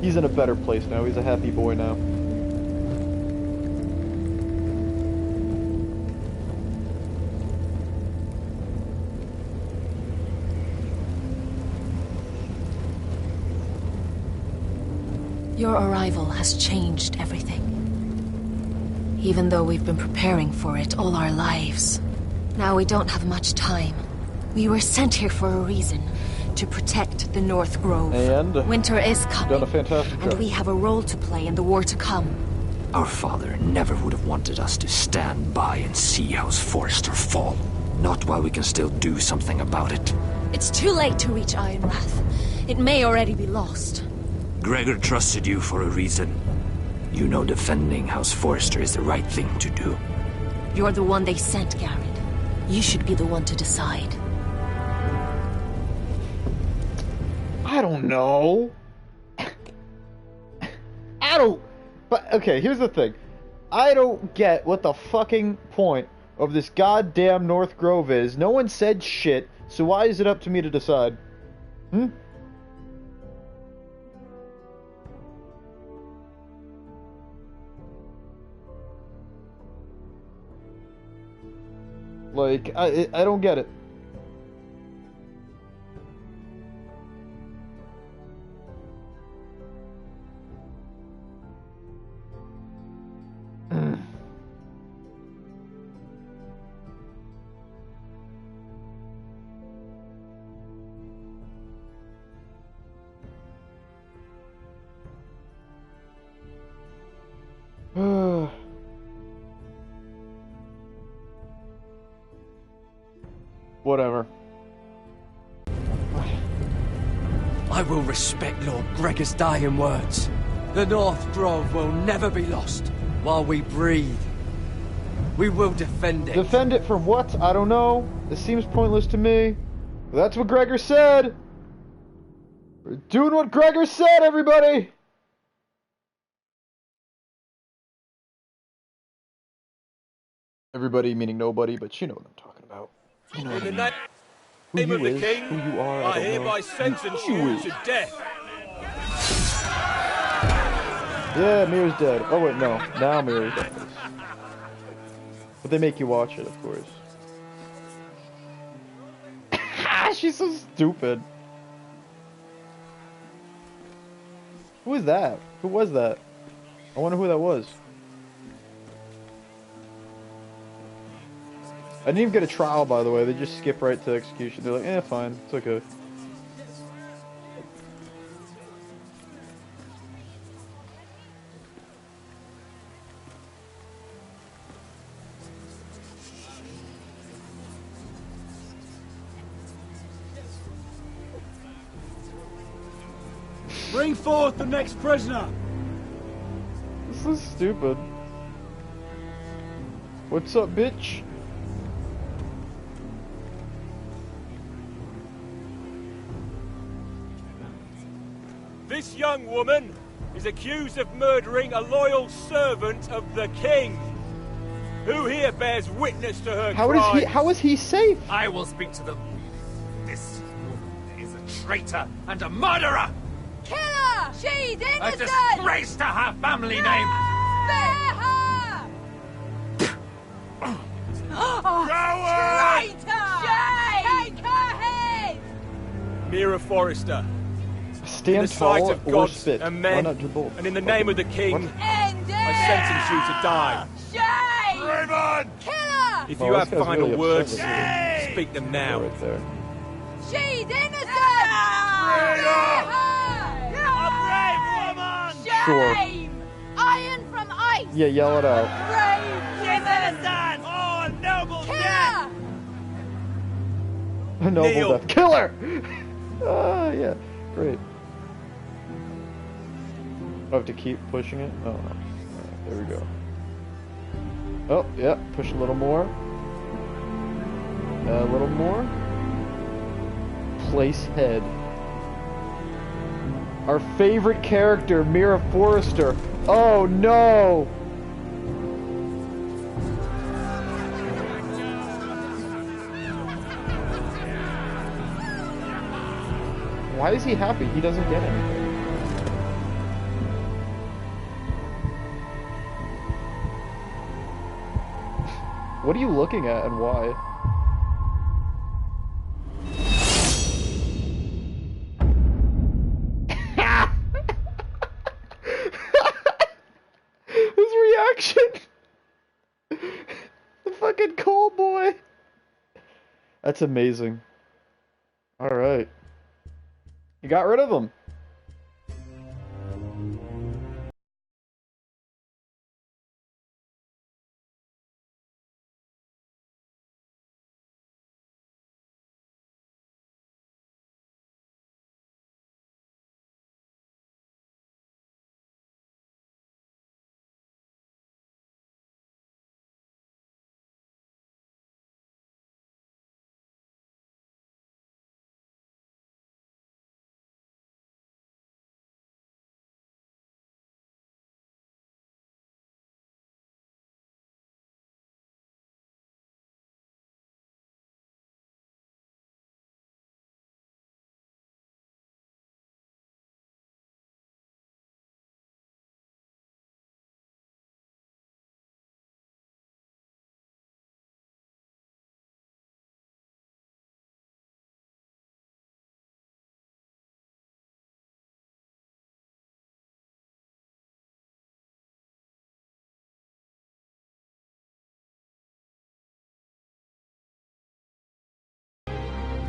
He's in a better place now. He's a happy boy now. Your arrival has changed everything. Even though we've been preparing for it all our lives. Now we don't have much time. We were sent here for a reason. To protect the North Grove. And winter is coming. Done a fantastic job. And we have a role to play in the war to come. Our father never would have wanted us to stand by and see House Forrester fall. Not while we can still do something about it. It's too late to reach Ironrath. It may already be lost. Gregor trusted you for a reason. You know defending House Forrester is the right thing to do. You're the one they sent, Garrett. You should be the one to decide. I don't know. But, okay, here's the thing. I don't get what the fucking point of this goddamn North Grove is. No one said shit, so why is it up to me to decide? Like, I don't get it. Whatever. I will respect Lord Gregor's dying words. The North Grove will never be lost while we breathe. We will defend it. Defend it from what? I don't know. This seems pointless to me. But that's what Gregor said. We're doing what Gregor said, everybody! Everybody meaning nobody, but you know what I'm talking about. You know what I mean. Who you is, who you are, I don't know. hereby sentence you to death. Yeah, Mirror's dead. Oh wait, no. Now Mirror's dead. But they make you watch it, of course. She's so stupid. Who is that? Who was that? I wonder who that was. I didn't even get a trial, by the way. They just skip right to execution. They're like, eh, fine. It's okay. Bring forth the next prisoner. This is stupid. What's up, bitch? This young woman is accused of murdering a loyal servant of the king. Who here bears witness to her crime? How is he safe? I will speak to them. This woman is a traitor and a murderer! Kill her! She's innocent! A disgrace to her family name! Spare her! Traitor! Shame! Take her head! Mira Forrester. Stand in the sight tall of or gods spit. and Why men, not do both? and in the name of the king, End it! I sentence you to die. Shame! Raymond! Kill her! If Oh, you this have guy's final really words, upset with speak them now. Right there. She's innocent! Spare her! A brave woman! Sure. Shame! Iron from ice! Yeah, yell it out. Brave She's innocent! Oh, a noble Kill death! her! A noble Kneel. death. Kill her! Yeah, great. I have to keep pushing it? Oh, no. Alright, there we go. Oh, yeah, push a little more. A little more. Place head. Our favorite character, Mira Forrester. Oh, no! Why is he happy? He doesn't get anything. What are you looking at and why? His reaction! The fucking call boy! That's amazing. Alright. You got rid of him.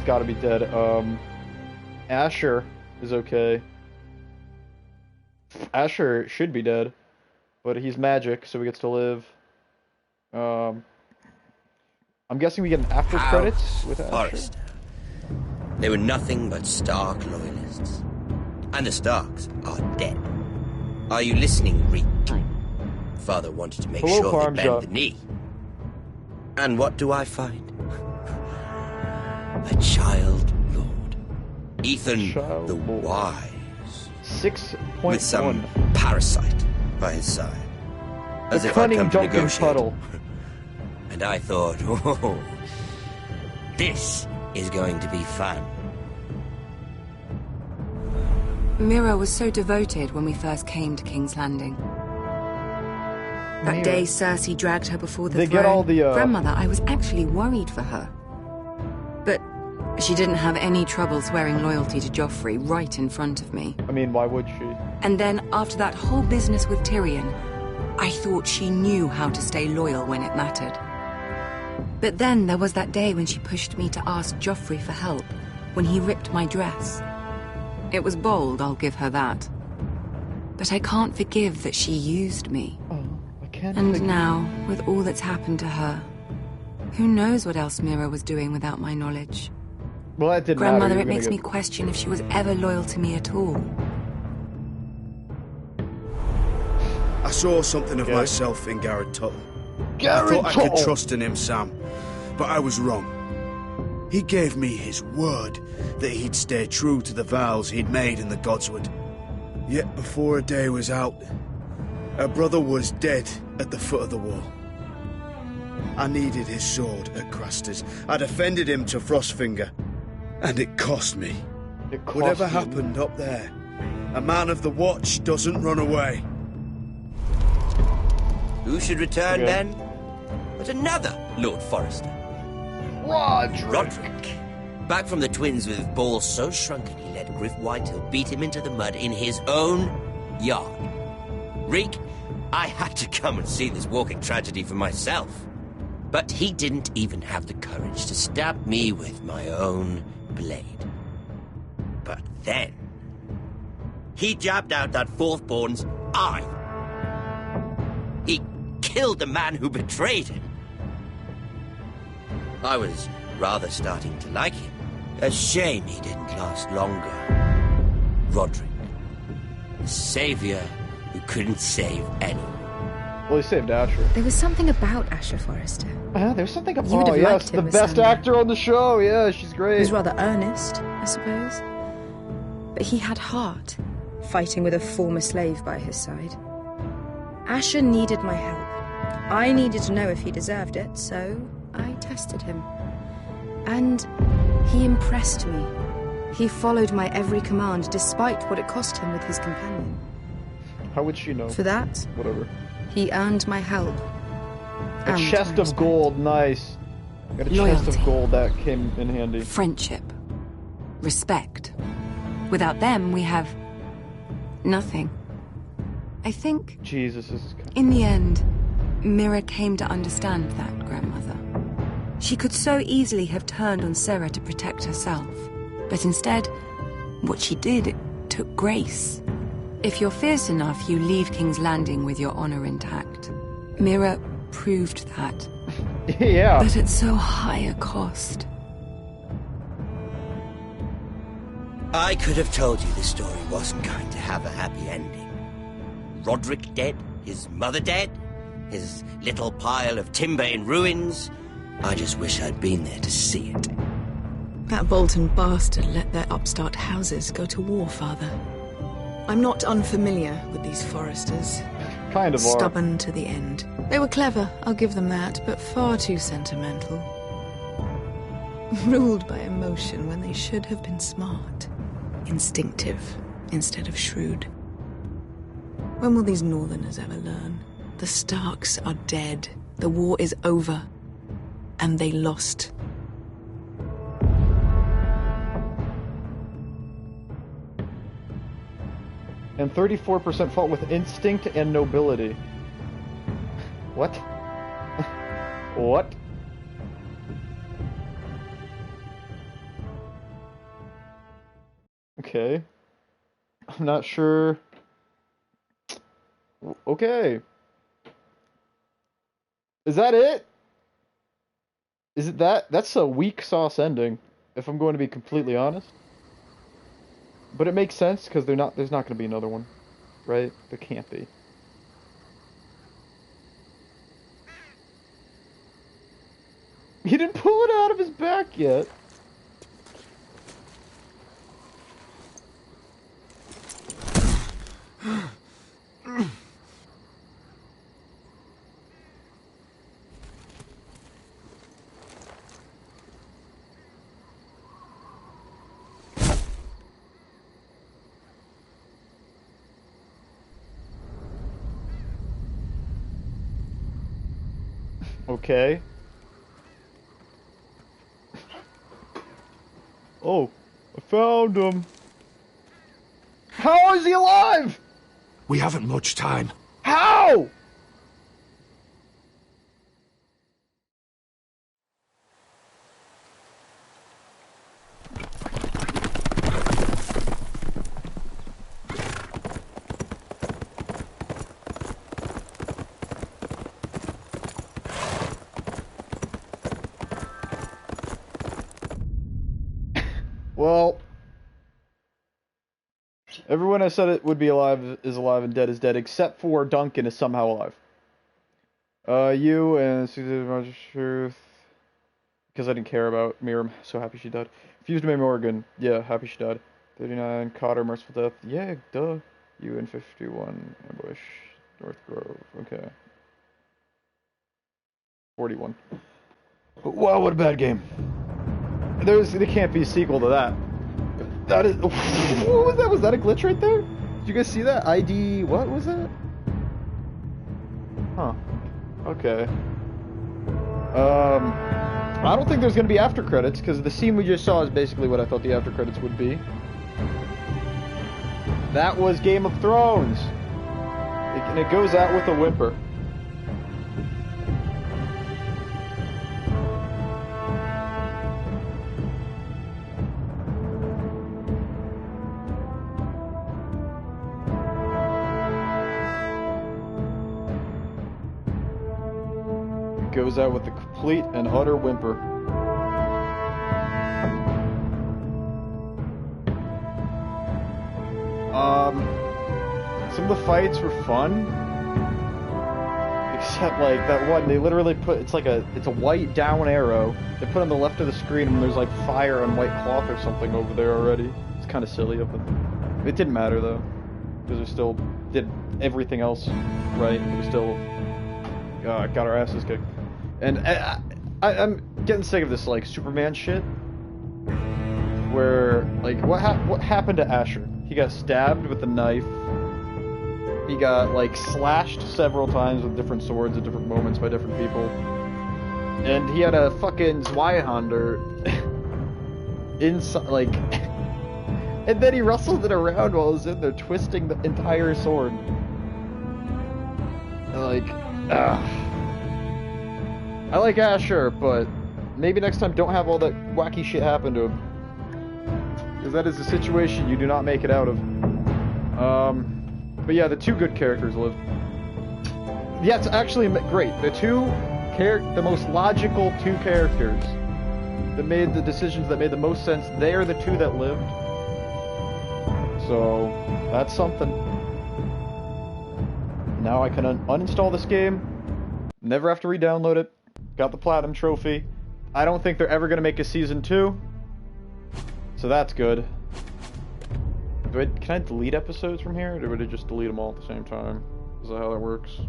got to be dead. Asher is okay. Asher should be dead, but he's magic, so he gets to live. I'm guessing we get an after credits with Asher. Forrester. They were nothing but Stark loyalists. And the Starks are dead. Are you listening, Reek? Father wanted to make sure they bend the knee. And what do I find? A child lord. Ethan the Wise. 6.1. With some parasite by his side. As The if I'd come cunning to Duncan negotiate. Puddle. And I thought, oh, this is going to be fun. Mira was so devoted when we first came to King's Landing. That Mira. day Cersei dragged her before the They throne. get all the, Grandmother, I was actually worried for her. But she didn't have any trouble swearing loyalty to Joffrey right in front of me. I mean, why would she? And then, after that whole business with Tyrion, I thought she knew how to stay loyal when it mattered. But then there was that day when she pushed me to ask Joffrey for help, when he ripped my dress. It was bold, I'll give her that. But I can't forgive that she used me. And now, with all that's happened to her, who knows what else Mira was doing without my knowledge? Well, that didn't Grandmother, matter. it makes me question if she was ever loyal to me at all. I saw something of myself in Garrett Tuttle. Garrett I thought I could Tuttle. trust in him, Sam, but I was wrong. He gave me his word that he'd stay true to the vows he'd made in the Godswood. Yet before a day was out, her brother was dead at the foot of the wall. I needed his sword at Craster's. I defended him to Frostfinger, and it cost me. Whatever happened up there, a man of the Watch doesn't run away. Who should return then? But another Lord Forrester. Roderick. Back from the Twins with balls so shrunken he let Griff Whitehill beat him into the mud in his own yard. Reek, I had to come and see this walking tragedy for myself. But he didn't even have the courage to stab me with my own blade. But then, he jabbed out that fourth-born's eye. He killed the man who betrayed him. I was rather starting to like him. A shame he didn't last longer. Roderick, the savior who couldn't save anyone. Well, he saved Asher. There was something about Asher Forrester. There's something about. You would Oh, have yes, liked him the as best Samuel. actor on the show. Yeah, she's great. He was rather earnest, I suppose. But he had heart, fighting with a former slave by his side. Asher needed my help. I needed to know if he deserved it, so I tested him. And he impressed me. He followed my every command, despite what it cost him with his companion. How would she know? For that, Whatever. he earned my help. A And chest my of gold, nice. Got a chest Loyalty. of gold that came in handy. Friendship. Respect. Without them, we have nothing. I think, Jesus, this is. in the end, Mira came to understand that, Grandmother. She could so easily have turned on Sarah to protect herself. But instead, what she did, it took grace. If you're fierce enough, you leave King's Landing with your honor intact. Mira proved that. Yeah. But at so high a cost. I could have told you this story wasn't going to have a happy ending. Roderick dead, his mother dead, his little pile of timber in ruins. I just wish I'd been there to see it. That Bolton bastard let their upstart houses go to war, Father. I'm not unfamiliar with these Forresters. Kind of are. Stubborn to the end. They were clever, I'll give them that, but far too sentimental. Ruled by emotion when they should have been smart. Instinctive instead of shrewd. When will these Northerners ever learn? The Starks are dead. The war is over. And they lost. And 34% fought with instinct and nobility. What? What? Okay. I'm not sure. Okay. Is that it? Is it that? That's a weak sauce ending, if I'm going to be completely honest. But it makes sense because there's not going to be another one, right? There can't be. He didn't pull it out of his back yet. Okay. Oh, I found him. How is he alive? We haven't much time. How? Well, everyone I said it would be alive is alive and dead is dead, except for Duncan is somehow alive. You and Susan Truth, because I didn't care about Miriam, so happy she died. Fused May Morgan, yeah, happy she died. 39, Cotter, Merciful Death, yeah, duh. You and 51, Ambush, North Grove, okay. 41. Wow, what a bad game. There can't be a sequel to that. That is... What was that? Was that a glitch right there? Did you guys see that? ID... What was that? Huh. Okay. I don't think there's gonna be after credits, because the scene we just saw is basically what I thought the after credits would be. That was Game of Thrones! And it goes out with a whimper. Goes out with a complete and utter whimper. Some of the fights were fun, except like that one. They literally put it's a white down arrow. They put on the left of the screen, and there's like fire on white cloth or something over there already. It's kind of silly of them. It didn't matter though, because we still did everything else right. We still got our asses kicked. And I'm getting sick of this, like, Superman shit. Where, like, what happened to Asher? He got stabbed with a knife. He got, like, slashed several times with different swords at different moments by different people. And he had a fucking Zweihander inside, like... And then he wrestled it around while he was in there, twisting the entire sword. And, like, I like Asher, but maybe next time don't have all that wacky shit happen to him. Because that is a situation you do not make it out of. But yeah, the two good characters live. Yeah, it's actually great. The most logical two characters that made the decisions that made the most sense, they are the two that lived. So, that's something. Now I can uninstall this game, never have to re-download it. Got the Platinum Trophy. I don't think they're ever going to make a Season 2. So that's good. Can I delete episodes from here? Or would I just delete them all at the same time? Is that how that works?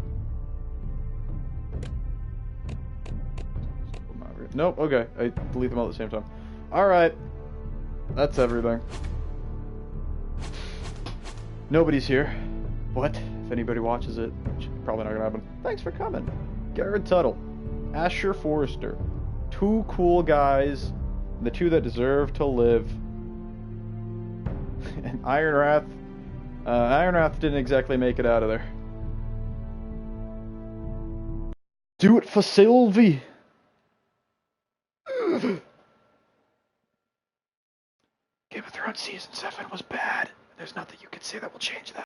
Nope, okay. I delete them all at the same time. Alright. That's everything. Nobody's here. What? If anybody watches it, which is probably not going to happen. Thanks for coming. Garrett Tuttle. Asher Forrester. Two cool guys, the two that deserve to live. And Ironwrath. Ironwrath didn't exactly make it out of there. Do it for Sylvie! Give Game of Thrones Season 7 was bad. There's nothing you can say that will change that.